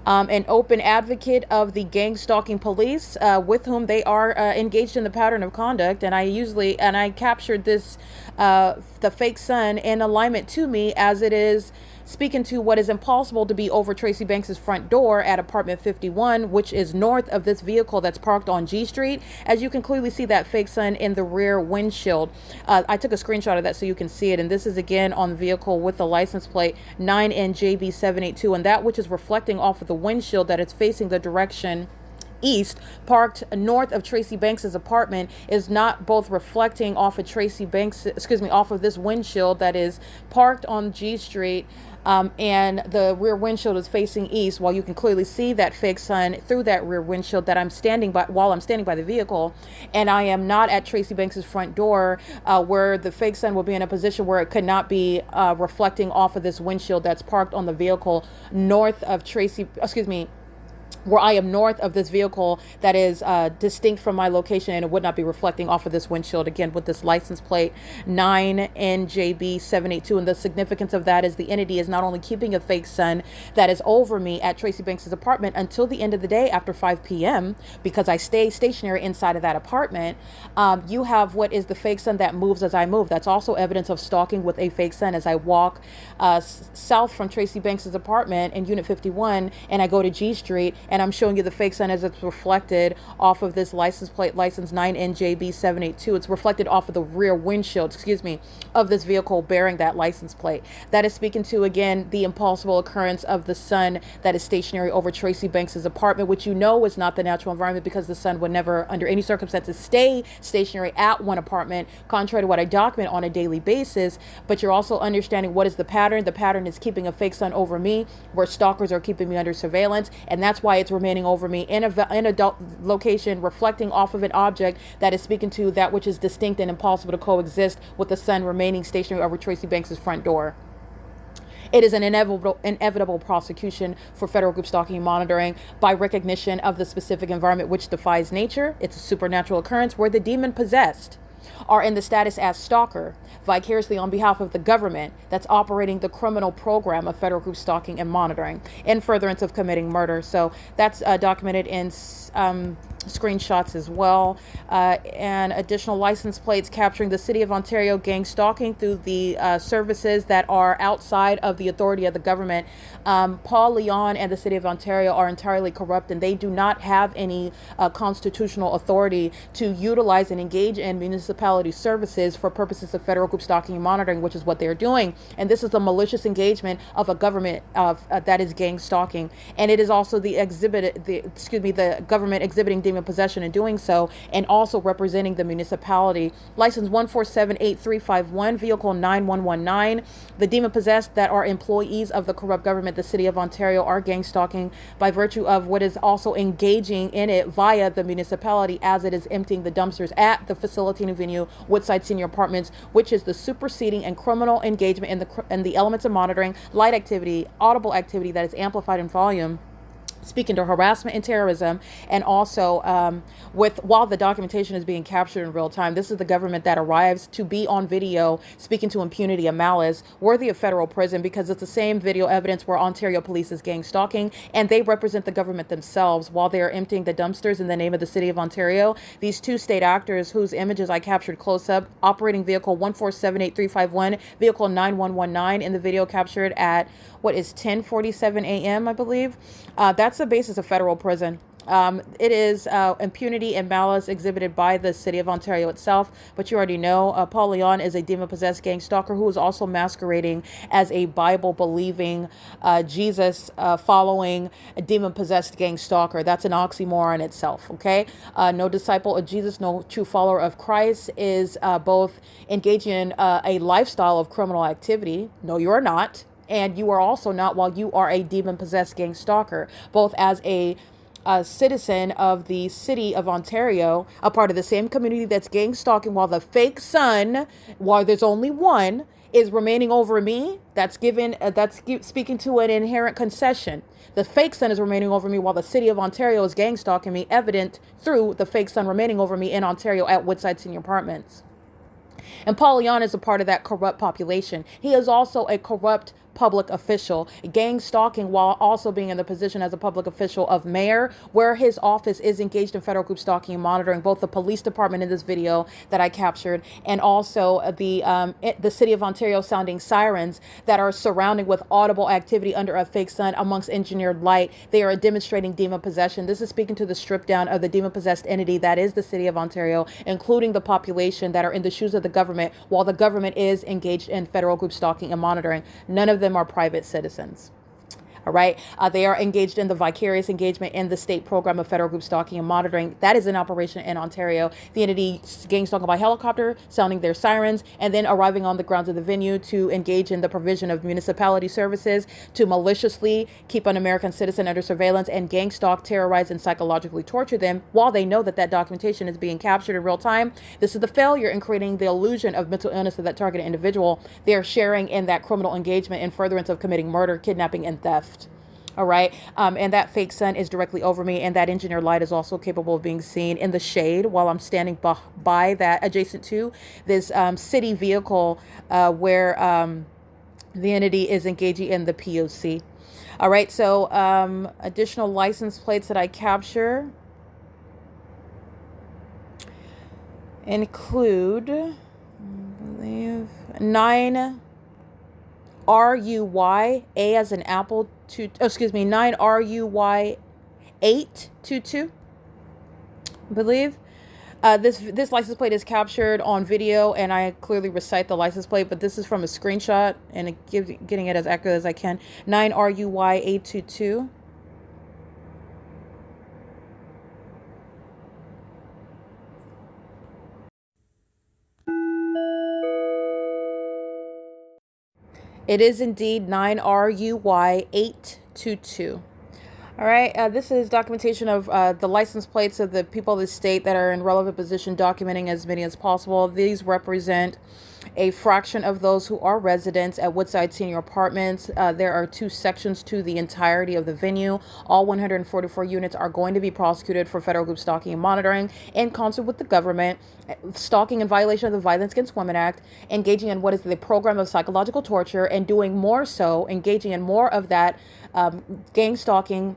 An open advocate of the gang stalking police with whom they are engaged in the pattern of conduct. And I captured this, the fake sun in alignment to me as it is speaking to what is impossible to be over Tracy Banks's front door at apartment 51, which is north of this vehicle that's parked on G Street. As you can clearly see that fake sun in the rear windshield. I took a screenshot of that so you can see it. And this is again on the vehicle with the license plate 9NJB782. And that which is reflecting off of the windshield that it's facing the direction east, parked north of Tracy Banks's apartment, is not both reflecting off of off of this windshield that is parked on G Street, and the rear windshield is facing east, while you can clearly see that fake sun through that rear windshield that I'm standing by while I'm standing by the vehicle. And I am not at Tracy Banks's front door, where the fake sun will be in a position where it could not be reflecting off of this windshield that's parked on the vehicle north of where I am north of this vehicle that is distinct from my location, and it would not be reflecting off of this windshield, again, with this license plate 9NJB782. And the significance of that is the entity is not only keeping a fake sun that is over me at Tracy Banks's apartment until the end of the day after 5 p.m., because I stay stationary inside of that apartment. You have what is the fake sun that moves as I move. That's also evidence of stalking with a fake sun as I walk south from Tracy Banks's apartment in Unit 51, and I go to G Street, and I'm showing you the fake sun as it's reflected off of this license plate, license 9NJB782. It's reflected off of the rear windshield, of this vehicle bearing that license plate. That is speaking to, again, the impossible occurrence of the sun that is stationary over Tracy Banks's apartment, which you know is not the natural environment, because the sun would never, under any circumstances, stay stationary at one apartment, contrary to what I document on a daily basis. But you're also understanding what is the pattern. The pattern is keeping a fake sun over me, where stalkers are keeping me under surveillance, and that's why it's remaining over me in a location reflecting off of an object that is speaking to that which is distinct and impossible to coexist with the sun remaining stationary over Tracy Banks's front door. It is an inevitable prosecution for federal group stalking and monitoring by recognition of the specific environment which defies nature. It's a supernatural occurrence where the demon possessed are in the status as stalker, vicariously on behalf of the government that's operating the criminal program of federal group stalking and monitoring in furtherance of committing murder. So that's documented in screenshots as well, and additional license plates capturing the City of Ontario gang stalking through the services that are outside of the authority of the government. Paul Leon and the City of Ontario are entirely corrupt, and they do not have any constitutional authority to utilize and engage in municipality services for purposes of federal group stalking and monitoring, which is what they're doing. And this is the malicious engagement of a government that is gang stalking, and it is also the government exhibiting demon possession in doing so, and also representing the municipality. License 1478351, vehicle 9119. The demon possessed that are employees of the corrupt government, the City of Ontario, are gang stalking by virtue of what is also engaging in it via the municipality as it is emptying the dumpsters at the facilitating venue, Woodside Senior Apartments, which is the superseding and criminal engagement in the elements of monitoring, light activity, audible activity that is amplified in volume, speaking to harassment and terrorism, and also while the documentation is being captured in real time. This is the government that arrives to be on video speaking to impunity and malice worthy of federal prison, because it's the same video evidence where Ontario police is gang stalking, and they represent the government themselves while they are emptying the dumpsters in the name of the City of Ontario. These two state actors, whose images I captured close up, operating vehicle 1478351, vehicle 9119 in the video captured at 10:47 a.m. I believe. That's the basis of federal prison. It is impunity and malice exhibited by the City of Ontario itself. But you already know Paul Leon is a demon-possessed gang stalker who is also masquerading as a Bible-believing, Jesus-following, demon-possessed gang stalker. That's an oxymoron itself, okay? No disciple of Jesus, no true follower of Christ is both engaging in a lifestyle of criminal activity. No, you're not. And you are also not while you are a demon-possessed gang stalker, both as a citizen of the City of Ontario, a part of the same community that's gang stalking, while the fake sun, while there's only one, is remaining over me. That's speaking to an inherent concession. The fake sun is remaining over me while the City of Ontario is gang stalking me, evident through the fake sun remaining over me in Ontario at Woodside Senior Apartments. And Paul Leon is a part of that corrupt population. He is also a corrupt public official, gang stalking while also being in the position as a public official of mayor, where his office is engaged in federal group stalking and monitoring both the police department in this video that I captured, and also the City of Ontario sounding sirens that are surrounding with audible activity under a fake sun amongst engineered light. They are demonstrating demon possession. This is speaking to the strip down of the demon possessed entity that is the City of Ontario, including the population that are in the shoes of the government, while the government is engaged in federal group stalking and monitoring. None of them are private citizens. All right. They are engaged in the vicarious engagement in the state program of federal group stalking and monitoring. That is in operation in Ontario. The entity gang stalking by helicopter, sounding their sirens, and then arriving on the grounds of the venue to engage in the provision of municipality services, to maliciously keep an American citizen under surveillance and gang stalk, terrorize, and psychologically torture them while they know that that documentation is being captured in real time. This is the failure in creating the illusion of mental illness of that targeted individual. They are sharing in that criminal engagement in furtherance of committing murder, kidnapping, and theft. All right. And that fake sun is directly over me. And that engineer light is also capable of being seen in the shade while I'm standing by that, adjacent to this city vehicle where the entity is engaging in the P.O.C. All right. So additional license plates that I capture include, I believe, 9 RUY, A as an apple, 9 RUY 822, I believe. This license plate is captured on video, and I clearly recite the license plate, but this is from a screenshot, and getting it as accurate as I can. 9 RUY 822. It is indeed 9 RUY 822. All right, this is documentation of the license plates of the people of the state that are in relevant position, documenting as many as possible. These represent a fraction of those who are residents at Woodside Senior Apartments. There are 2 sections to the entirety of the venue. All 144 units are going to be prosecuted for federal group stalking and monitoring in concert with the government, stalking in violation of the Violence Against Women Act, engaging in what is the program of psychological torture, and doing more so, engaging in more of that gang stalking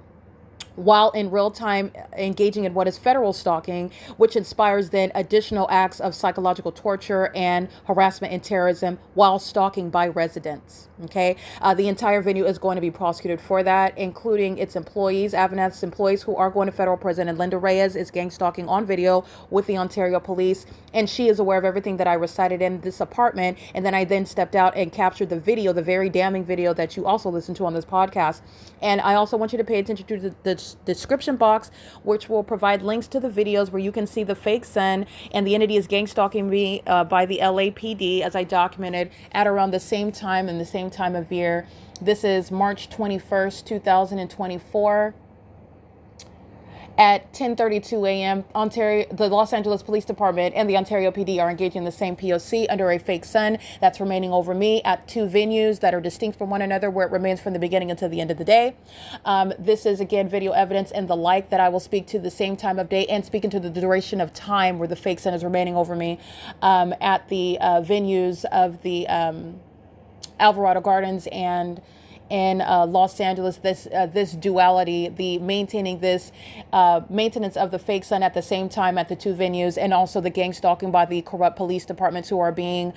while in real time engaging in what is federal stalking, which inspires then additional acts of psychological torture and harassment and terrorism while stalking by residents. Okay. The entire venue is going to be prosecuted for that, including its employees, AVANATH's employees, who are going to federal prison. And Linda Reyes is gang stalking on video with the Ontario police. And she is aware of everything that I recited in this apartment. And then I stepped out and captured the video, the very damning video that you also listen to on this podcast. And I also want you to pay attention to the description box, which will provide links to the videos where you can see the fake sun, and the entity is gang stalking me by the LAPD, as I documented at around the same time and the same time of year. This is March 21st, 2024. At 10:32 a.m., the Los Angeles Police Department and the Ontario PD are engaging in the same P.O.C. under a fake sun that's remaining over me at 2 venues that are distinct from one another, where it remains from the beginning until the end of the day. This is, again, video evidence and the like that I will speak to the same time of day, and speaking to the duration of time where the fake sun is remaining over me at the venues of the Alvarado Gardens and in Los Angeles. This duality, the maintaining this maintenance of the fake sun at the same time at the 2 venues, and also the gang stalking by the corrupt police departments who are being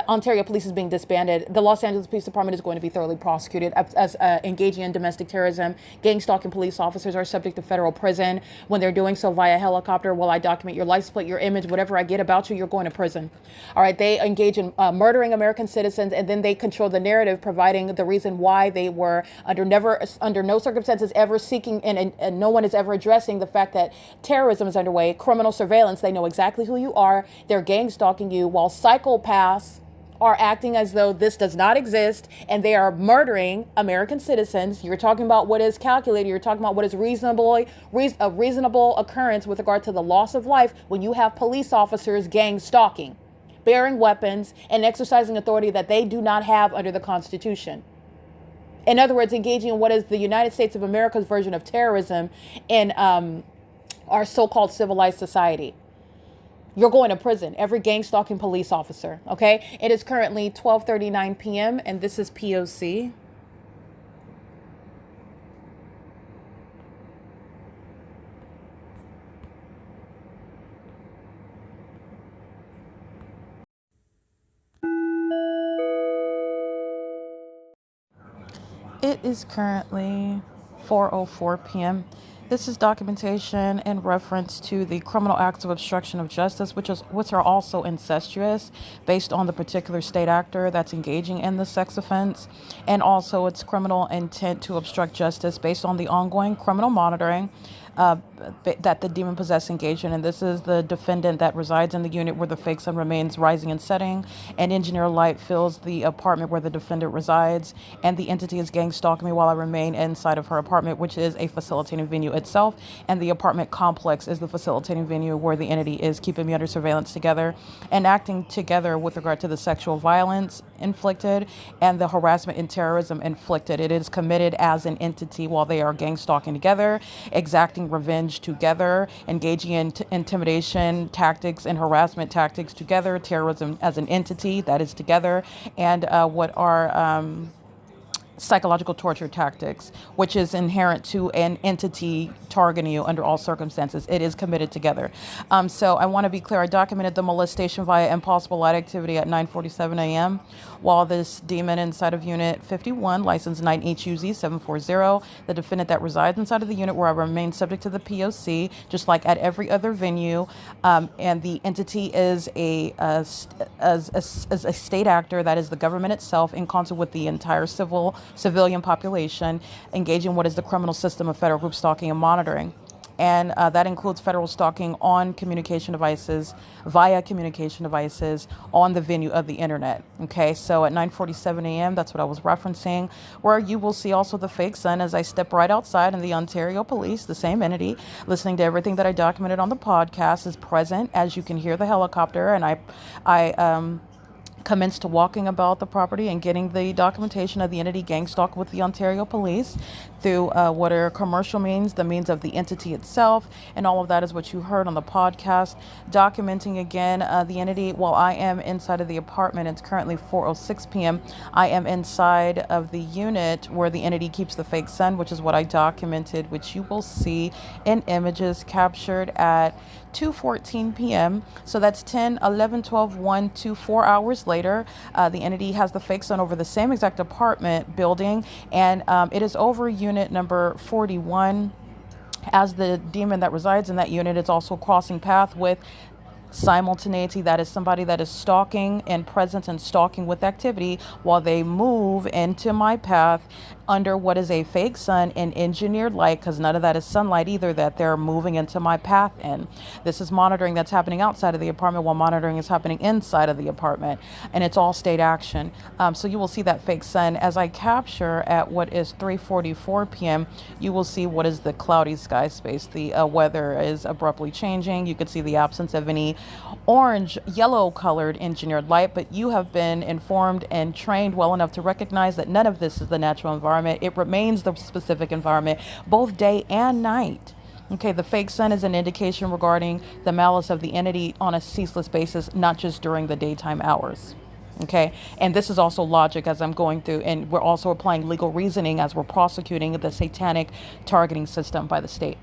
Ontario police is being disbanded. The Los Angeles Police Department is going to be thoroughly prosecuted as engaging in domestic terrorism. Gang stalking police officers are subject to federal prison when they're doing so via helicopter. While I document your license plate, your image, whatever I get about you, you're going to prison. All right, they engage in murdering American citizens, and then they control the narrative, providing the reason why they were under no circumstances ever seeking, and no one is ever addressing the fact that terrorism is underway, criminal surveillance. They know exactly who you are. They're gang stalking you, while psychopaths are acting as though this does not exist, and they are murdering American citizens. You're talking about what is calculated. You're talking about what is a reasonable occurrence with regard to the loss of life when you have police officers gang stalking, bearing weapons, and exercising authority that they do not have under the Constitution. In other words, engaging in what is the United States of America's version of terrorism in our so-called civilized society. You're going to prison, every gang stalking police officer, okay? It is currently 12:39 p.m. and this is P.O.C. It is currently 4:04 p.m. This is documentation in reference to the criminal acts of obstruction of justice, which are also incestuous based on the particular state actor that's engaging in the sex offense, and also its criminal intent to obstruct justice based on the ongoing criminal monitoring that the demon possessed engaged in. And this is the defendant that resides in the unit where the fake sun remains rising and setting, and engineer light fills the apartment where the defendant resides, and the entity is gang stalking me while I remain inside of her apartment, which is a facilitating venue itself, and the apartment complex is the facilitating venue where the entity is keeping me under surveillance together and acting together with regard to the sexual violence inflicted and the harassment and terrorism inflicted. It is committed as an entity while they are gang stalking together, exacting revenge together, engaging in intimidation tactics and harassment tactics together, terrorism as an entity that is together, and what are psychological torture tactics, which is inherent to an entity targeting you under all circumstances. It is committed together. So I want to be clear. I documented the molestation via impossible light activity at 9:47 a.m. while this demon inside of Unit 51, license 9HUZ740, the defendant that resides inside of the unit where I remain subject to the P.O.C, just like at every other venue, and the entity is a state actor that is the government itself in concert with the entire civilian population, engaging what is the criminal system of federal group stalking and monitoring. And that includes federal stalking on communication devices, via communication devices on the venue of the internet. Okay, so at 9:47 a.m., that's what I was referencing, where you will see also the fake sun as I step right outside, and the Ontario Police, the same entity, listening to everything that I documented on the podcast, is present. As you can hear the helicopter, and I commenced to walking about the property and getting the documentation of the entity gang stalk with the Ontario Police through what are commercial means, the means of the entity itself, and all of that is what you heard on the podcast. Documenting again the entity while I am inside of the apartment. It's currently 4:06 p.m. I am inside of the unit where the entity keeps the fake sun, which is what I documented, which you will see in images captured at 2:14 p.m. So that's 10, 11, 12, 1, 2, 4 hours later. The entity has the fake sun over the same exact apartment building, and it is over unit number 41. As the demon that resides in that unit, it's also crossing path with simultaneity, that is somebody that is stalking and presence and stalking with activity while they move into my path under what is a fake sun and engineered light, because none of that is sunlight either, that they're moving into my path in. This is monitoring that's happening outside of the apartment while monitoring is happening inside of the apartment, and it's all state action. So you will see that fake sun as I capture at what is 3:44 p.m. You will see what is the cloudy sky space. The weather is abruptly changing. You can see the absence of any orange, yellow colored engineered light, but you have been informed and trained well enough to recognize that none of this is the natural environment. It remains the specific environment, both day and night. Okay, the fake sun is an indication regarding the malice of the entity on a ceaseless basis, not just during the daytime hours. Okay, and this is also logic as I'm going through, and we're also applying legal reasoning as we're prosecuting the satanic targeting system by the state.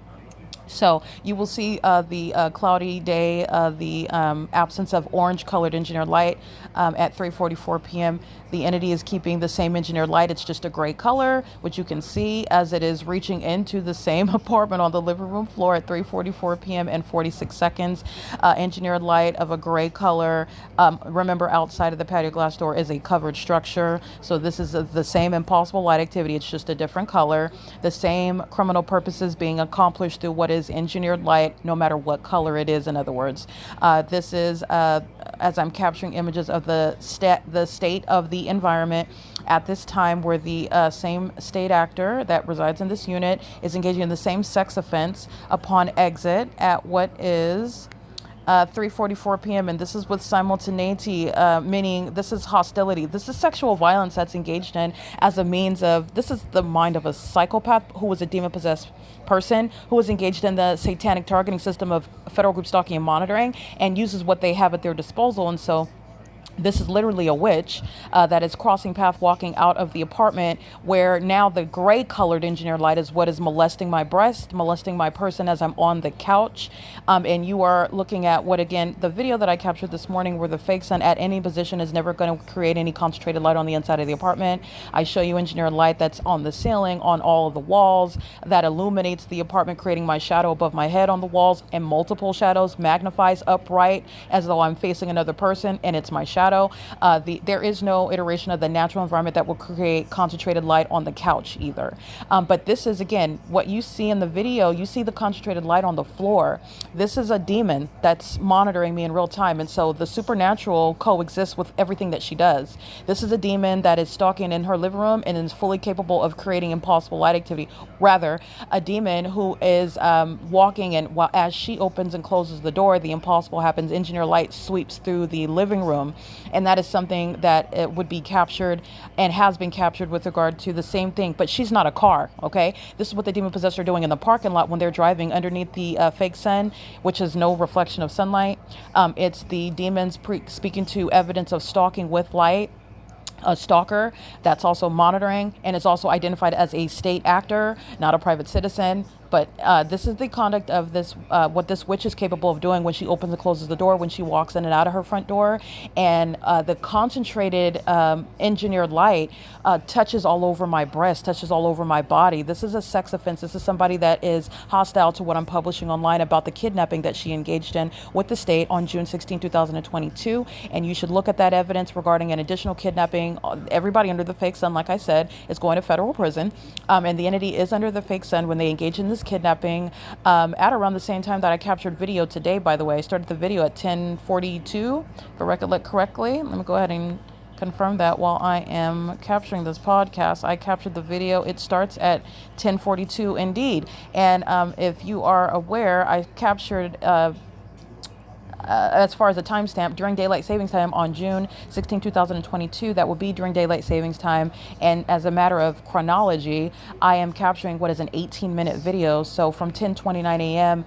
So you will see the cloudy day, the absence of orange colored engineered light at 3:44 p.m. The entity is keeping the same engineered light. It's just a gray color, which you can see as it is reaching into the same apartment on the living room floor at 3:44 p.m. and 46 seconds. Engineered light of a gray color. Remember, outside of the patio glass door is a covered structure. So this is the same impossible light activity. It's just a different color. The same criminal purposes being accomplished through what is engineered light, no matter what color it is, in other words. This is, as I'm capturing images of the state of the environment at this time, where the same state actor that resides in this unit is engaging in the same sex offense upon exit at what is 3:44 p.m. And this is with simultaneity, meaning this is hostility. This is sexual violence that's engaged in as a means of, this is the mind of a psychopath who was a demon-possessed person who was engaged in the satanic targeting system of federal group stalking and monitoring, and uses what they have at their disposal. And so This is literally a witch that is crossing path, walking out of the apartment, where now the gray colored engineered light is what is molesting my breast, molesting my person as I'm on the couch. And you are looking at what, again, the video that I captured this morning, where the fake sun at any position is never going to create any concentrated light on the inside of the apartment. I show you engineered light that's on the ceiling, on all of the walls, that illuminates the apartment, creating my shadow above my head on the walls, and multiple shadows, magnifies upright as though I'm facing another person and it's my shadow. There is no iteration of the natural environment that will create concentrated light on the couch either. But this is, again, what you see in the video. You see the concentrated light on the floor. This is a demon that's monitoring me in real time. And so the supernatural coexists with everything that she does. This is a demon that is stalking in her living room and is fully capable of creating impossible light activity. Rather, a demon who is walking, and while as she opens and closes the door, the impossible happens. Engineer light sweeps through the living room. And that is something that would be captured and has been captured with regard to the same thing. But she's not a car, okay? This is what the demon possessed are doing in the parking lot when they're driving underneath the fake sun, which is no reflection of sunlight. It's the demons speaking to evidence of stalking with light. A stalker that's also monitoring and is also identified as a state actor, not a private citizen. But this is the conduct of this, what this witch is capable of doing when she opens and closes the door, when she walks in and out of her front door. And the concentrated engineered light touches all over my breast, touches all over my body. This is a sex offense. This is somebody that is hostile to what I'm publishing online about the kidnapping that she engaged in with the state on June 16, 2022. And you should look at that evidence regarding an additional kidnapping. Everybody under the fake sun, like I said, is going to federal prison. And the entity is under the fake sun when they engage in this kidnapping at around the same time that I captured video today. By the way, I started the video at 10:42, if I recollect correctly. Let me go ahead and confirm that while I am capturing this podcast. I captured the video. It starts at 10:42 indeed. And if you are aware, I captured as far as the timestamp, during daylight savings time on June 16, 2022, that will be during daylight savings time. And as a matter of chronology, I am capturing what is an 18-minute video. So from 10:29 a.m.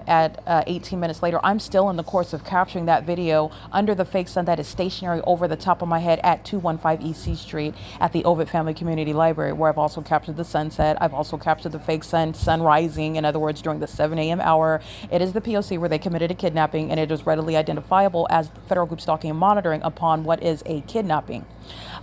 At 18 minutes later, I'm still in the course of capturing that video under the fake sun that is stationary over the top of my head at 215 E.C. Street at the Ovid Family Community Library, where I've also captured the sunset. I've also captured the fake sun rising, in other words, during the 7 a.m. hour. It is the P.O.C. where they committed a kidnapping, and it is readily identifiable as federal group stalking and monitoring upon what is a kidnapping.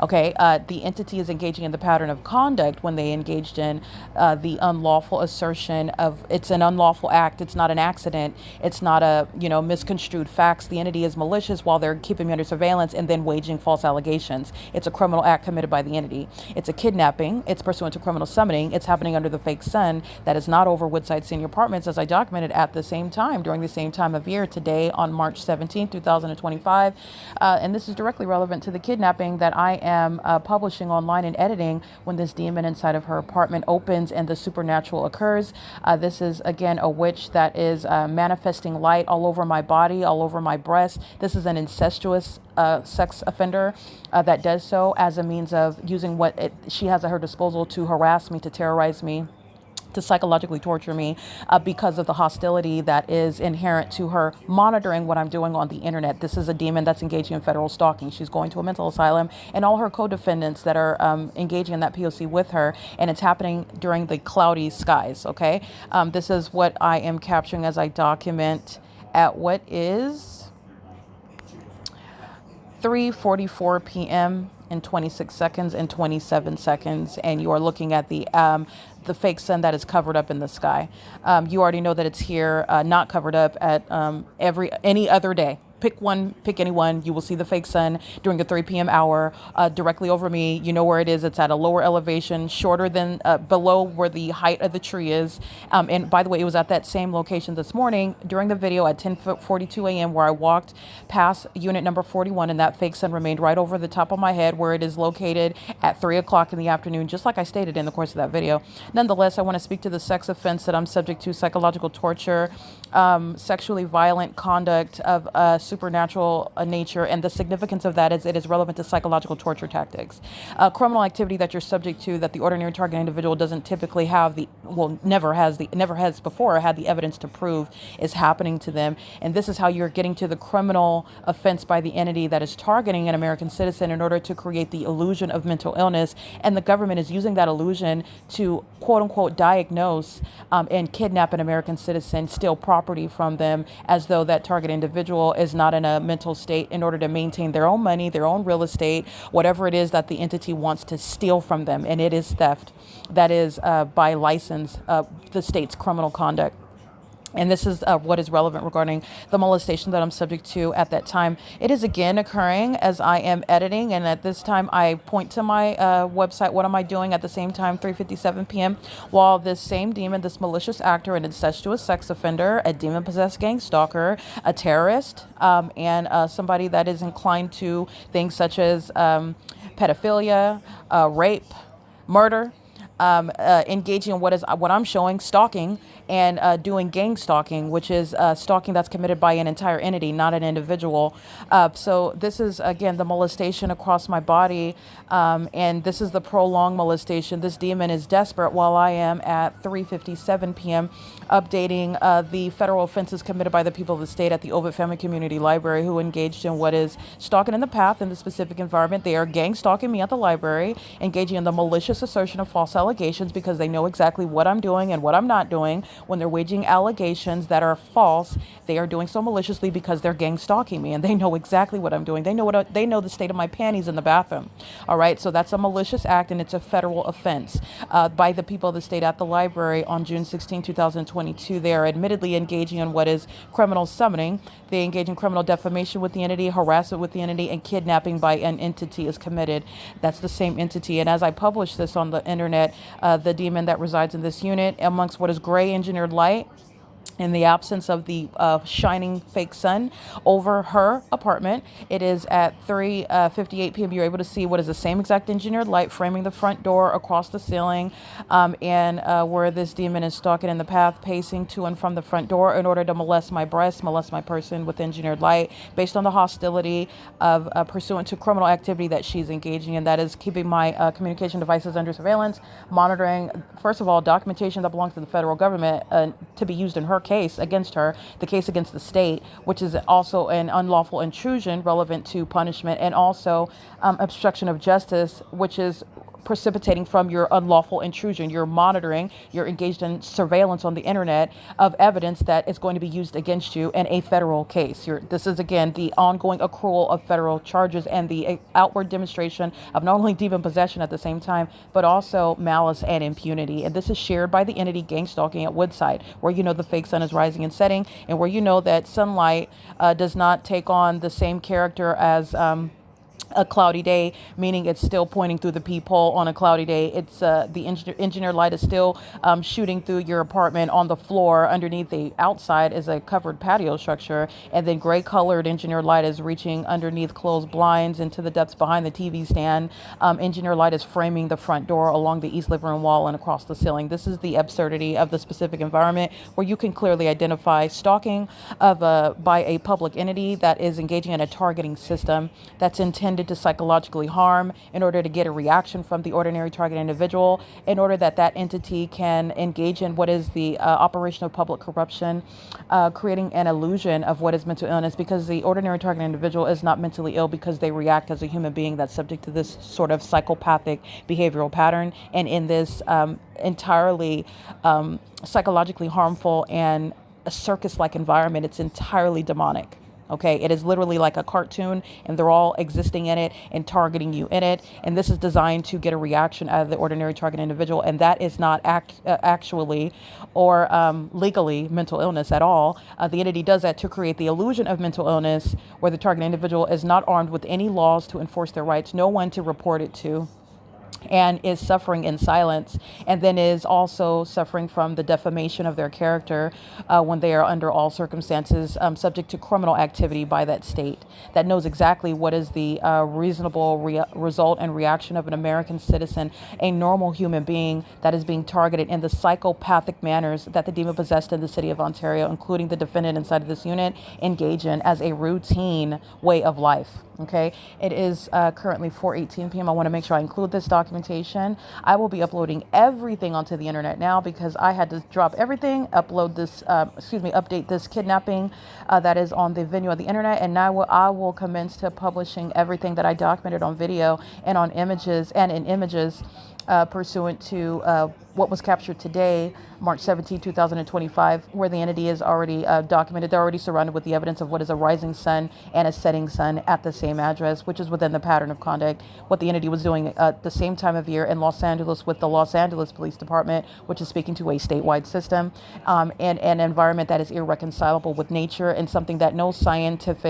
Okay, the entity is engaging in the pattern of conduct when they engaged in the unlawful assertion of it's an unlawful act. It's not an accident. It's not a, misconstrued facts. The entity is malicious while they're keeping me under surveillance and then waging false allegations. It's a criminal act committed by the entity. It's a kidnapping. It's pursuant to criminal summoning. It's happening under the fake sun. That is not over Woodside Senior Apartments, as I documented at the same time, during the same time of year, today on March 17, 2025. And this is directly relevant to the kidnapping that I am publishing online and editing when this demon inside of her apartment opens and the supernatural occurs. This is, again, a witch that is manifesting light all over my body, all over my breast. This is an incestuous sex offender that does so as a means of using what she has at her disposal to harass me, to terrorize me, to psychologically torture me because of the hostility that is inherent to her monitoring what I'm doing on the internet. This is a demon that's engaging in federal stalking. She's going to a mental asylum, and all her co-defendants that are engaging in that POC with her, and it's happening during the cloudy skies, okay? This is what I am capturing as I document at what is 3:44 p.m. in 26 seconds and 27 seconds, and you are looking at the fake sun that is covered up in the sky. You already know that it's here, not covered up at any other day. Pick one, pick any one. You will see the fake sun during the 3 p.m. hour directly over me. You know where it is. It's at a lower elevation, shorter than below where the height of the tree is. And by the way, it was at that same location this morning during the video at 10:42 a.m. where I walked past unit number 41, and that fake sun remained right over the top of my head where it is located at 3 o'clock in the afternoon, just like I stated in the course of that video. Nonetheless, I want to speak to the sex offense that I'm subject to: psychological torture, sexually violent conduct of supernatural nature, and the significance of that is it is relevant to psychological torture tactics. Criminal activity that you're subject to that the ordinary target individual doesn't typically have never has before had the evidence to prove is happening to them. And this is how you're getting to the criminal offense by the entity that is targeting an American citizen in order to create the illusion of mental illness. And the government is using that illusion to quote unquote diagnose and kidnap an American citizen, steal property from them, as though that target individual is not in a mental state in order to maintain their own money, their own real estate, whatever it is that the entity wants to steal from them. And it is theft. That is by license, the state's criminal conduct. And this is what is relevant regarding the molestation that I'm subject to at that time. It is again occurring as I am editing. And at this time, I point to my website. What am I doing at the same time, 3:57 p.m. While this same demon, this malicious actor, an incestuous sex offender, a demon-possessed gang stalker, a terrorist, and somebody that is inclined to things such as pedophilia, rape, murder, engaging in what I'm showing, stalking, and doing gang stalking, which is stalking that's committed by an entire entity, not an individual. So this is, again, the molestation across my body, and this is the prolonged molestation. This demon is desperate while I am at 3:57 p.m. updating the federal offenses committed by the people of the state at the Ovid Family Community Library, who engaged in what is stalking in the path in the specific environment. They are gang stalking me at the library, engaging in the malicious assertion of false allegations because they know exactly what I'm doing and what I'm not doing. When they're waging allegations that are false, they are doing so maliciously because they're gang stalking me, and they know exactly what I'm doing. They know the state of my panties in the bathroom. All right, so that's a malicious act, and it's a federal offense by the people of the state at the library on June 16, 2022. They are admittedly engaging in what is criminal summoning. They engage in criminal defamation with the entity, harassment with the entity, and kidnapping by an entity is committed. That's the same entity. And as I publish this on the internet, the demon that resides in this unit, amongst what is gray engineered light, in the absence of the shining fake sun over her apartment, it is at 3:58 p.m. You're able to see what is the same exact engineered light framing the front door across the ceiling, and where this demon is stalking in the path, pacing to and from the front door in order to molest my breast, molest my person with engineered light, based on the hostility of pursuant to criminal activity that she's engaging in. That is keeping my communication devices under surveillance, monitoring, first of all, documentation that belongs to the federal government to be used in her case against her, the case against the state, which is also an unlawful intrusion relevant to punishment, and also obstruction of justice, which is precipitating from your unlawful intrusion. You're monitoring, you're engaged in surveillance on the internet of evidence that is going to be used against you in a federal case. This is, again, the ongoing accrual of federal charges and the outward demonstration of not only demon possession at the same time, but also malice and impunity. And this is shared by the entity gang stalking at Woodside, where you know the fake sun is rising and setting, and where you know that sunlight does not take on the same character as a cloudy day, meaning it's still pointing through the peephole on a cloudy day. It's the engineer light is still shooting through your apartment on the floor. Underneath the outside is a covered patio structure, and then gray colored engineer light is reaching underneath closed blinds into the depths behind the TV stand. Engineer light is framing the front door along the east living room wall and across the ceiling. This is the absurdity of the specific environment, where you can clearly identify stalking of by a public entity that is engaging in a targeting system that's intended to psychologically harm in order to get a reaction from the ordinary target individual, in order that that entity can engage in what is the operation of public corruption, creating an illusion of what is mental illness, because the ordinary target individual is not mentally ill because they react as a human being that's subject to this sort of psychopathic behavioral pattern. And in this entirely psychologically harmful and a circus-like environment, it's entirely demonic. Okay, it is literally like a cartoon, and they're all existing in it and targeting you in it. And this is designed to get a reaction out of the ordinary target individual. And that is not actually or legally mental illness at all. The entity does that to create the illusion of mental illness, where the target individual is not armed with any laws to enforce their rights, no one to report it to. and is suffering in silence, and then is also suffering from the defamation of their character when they are under all circumstances subject to criminal activity by that state that knows exactly what is the reasonable result and reaction of an American citizen, a normal human being that is being targeted in the psychopathic manners that the demon possessed in the city of Ontario, including the defendant inside of this unit, engage in as a routine way of life. Okay, it is currently 4:18 p.m. I want to make sure I include this documentation. I will be uploading everything onto the internet now because I had to drop everything, update this kidnapping that is on the venue of the internet, and now I will commence to publishing everything that I documented on video and on images and in images pursuant to what was captured today, March 17, 2025, where the entity is already documented. They're already surrounded with the evidence of what is a rising sun and a setting sun at the same address, which is within the pattern of conduct, what the entity was doing at the same time of year in Los Angeles with the Los Angeles Police Department, which is speaking to a statewide system, and an environment that is irreconcilable with nature and something that no scientist,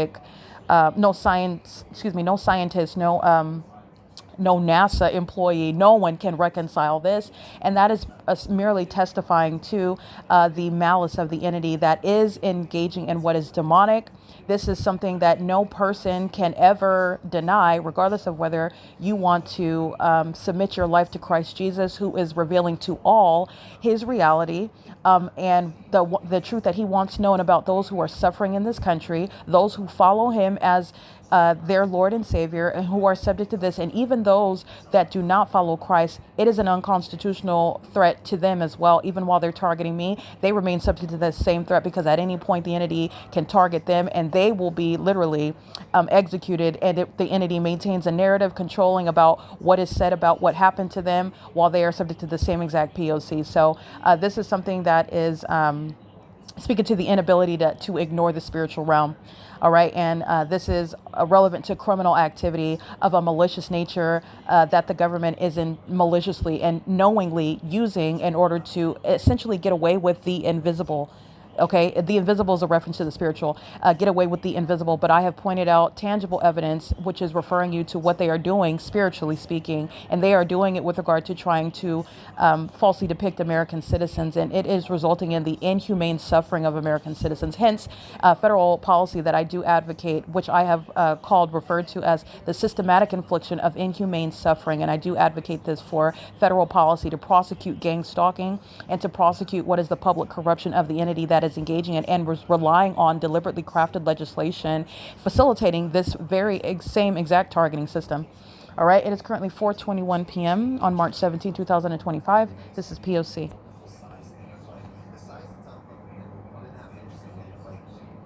no NASA employee, no one can reconcile this. And that is merely testifying to the malice of the entity that is engaging in what is demonic. This is something that no person can ever deny, regardless of whether you want to submit your life to Christ Jesus, who is revealing to all his reality and the truth that he wants known about those who are suffering in this country, those who follow him as their Lord and Savior, and who are subject to this. And even those that do not follow Christ, it is an unconstitutional threat to them as well. Even while they're targeting me, they remain subject to the same threat, because at any point the entity can target them and they will be literally executed. And the entity maintains a narrative controlling about what is said about what happened to them while they are subject to the same exact P.O.C. So this is something that is speaking to the inability to ignore the spiritual realm. All right. And this is relevant to criminal activity of a malicious nature that the government is maliciously and knowingly using in order to essentially get away with the invisible. Okay, the invisible is a reference to the spiritual. Get away with the invisible. But I have pointed out tangible evidence, which is referring you to what they are doing, spiritually speaking. And they are doing it with regard to trying to falsely depict American citizens. And it is resulting in the inhumane suffering of American citizens. Hence, federal policy that I do advocate, which I have referred to as the systematic infliction of inhumane suffering. And I do advocate this for federal policy to prosecute gang stalking and to prosecute what is the public corruption of the entity that is engaging in and was relying on deliberately crafted legislation facilitating this very same exact targeting system. All right, it is currently 4:21 p.m. on March 17, 2025. This is P.O.C.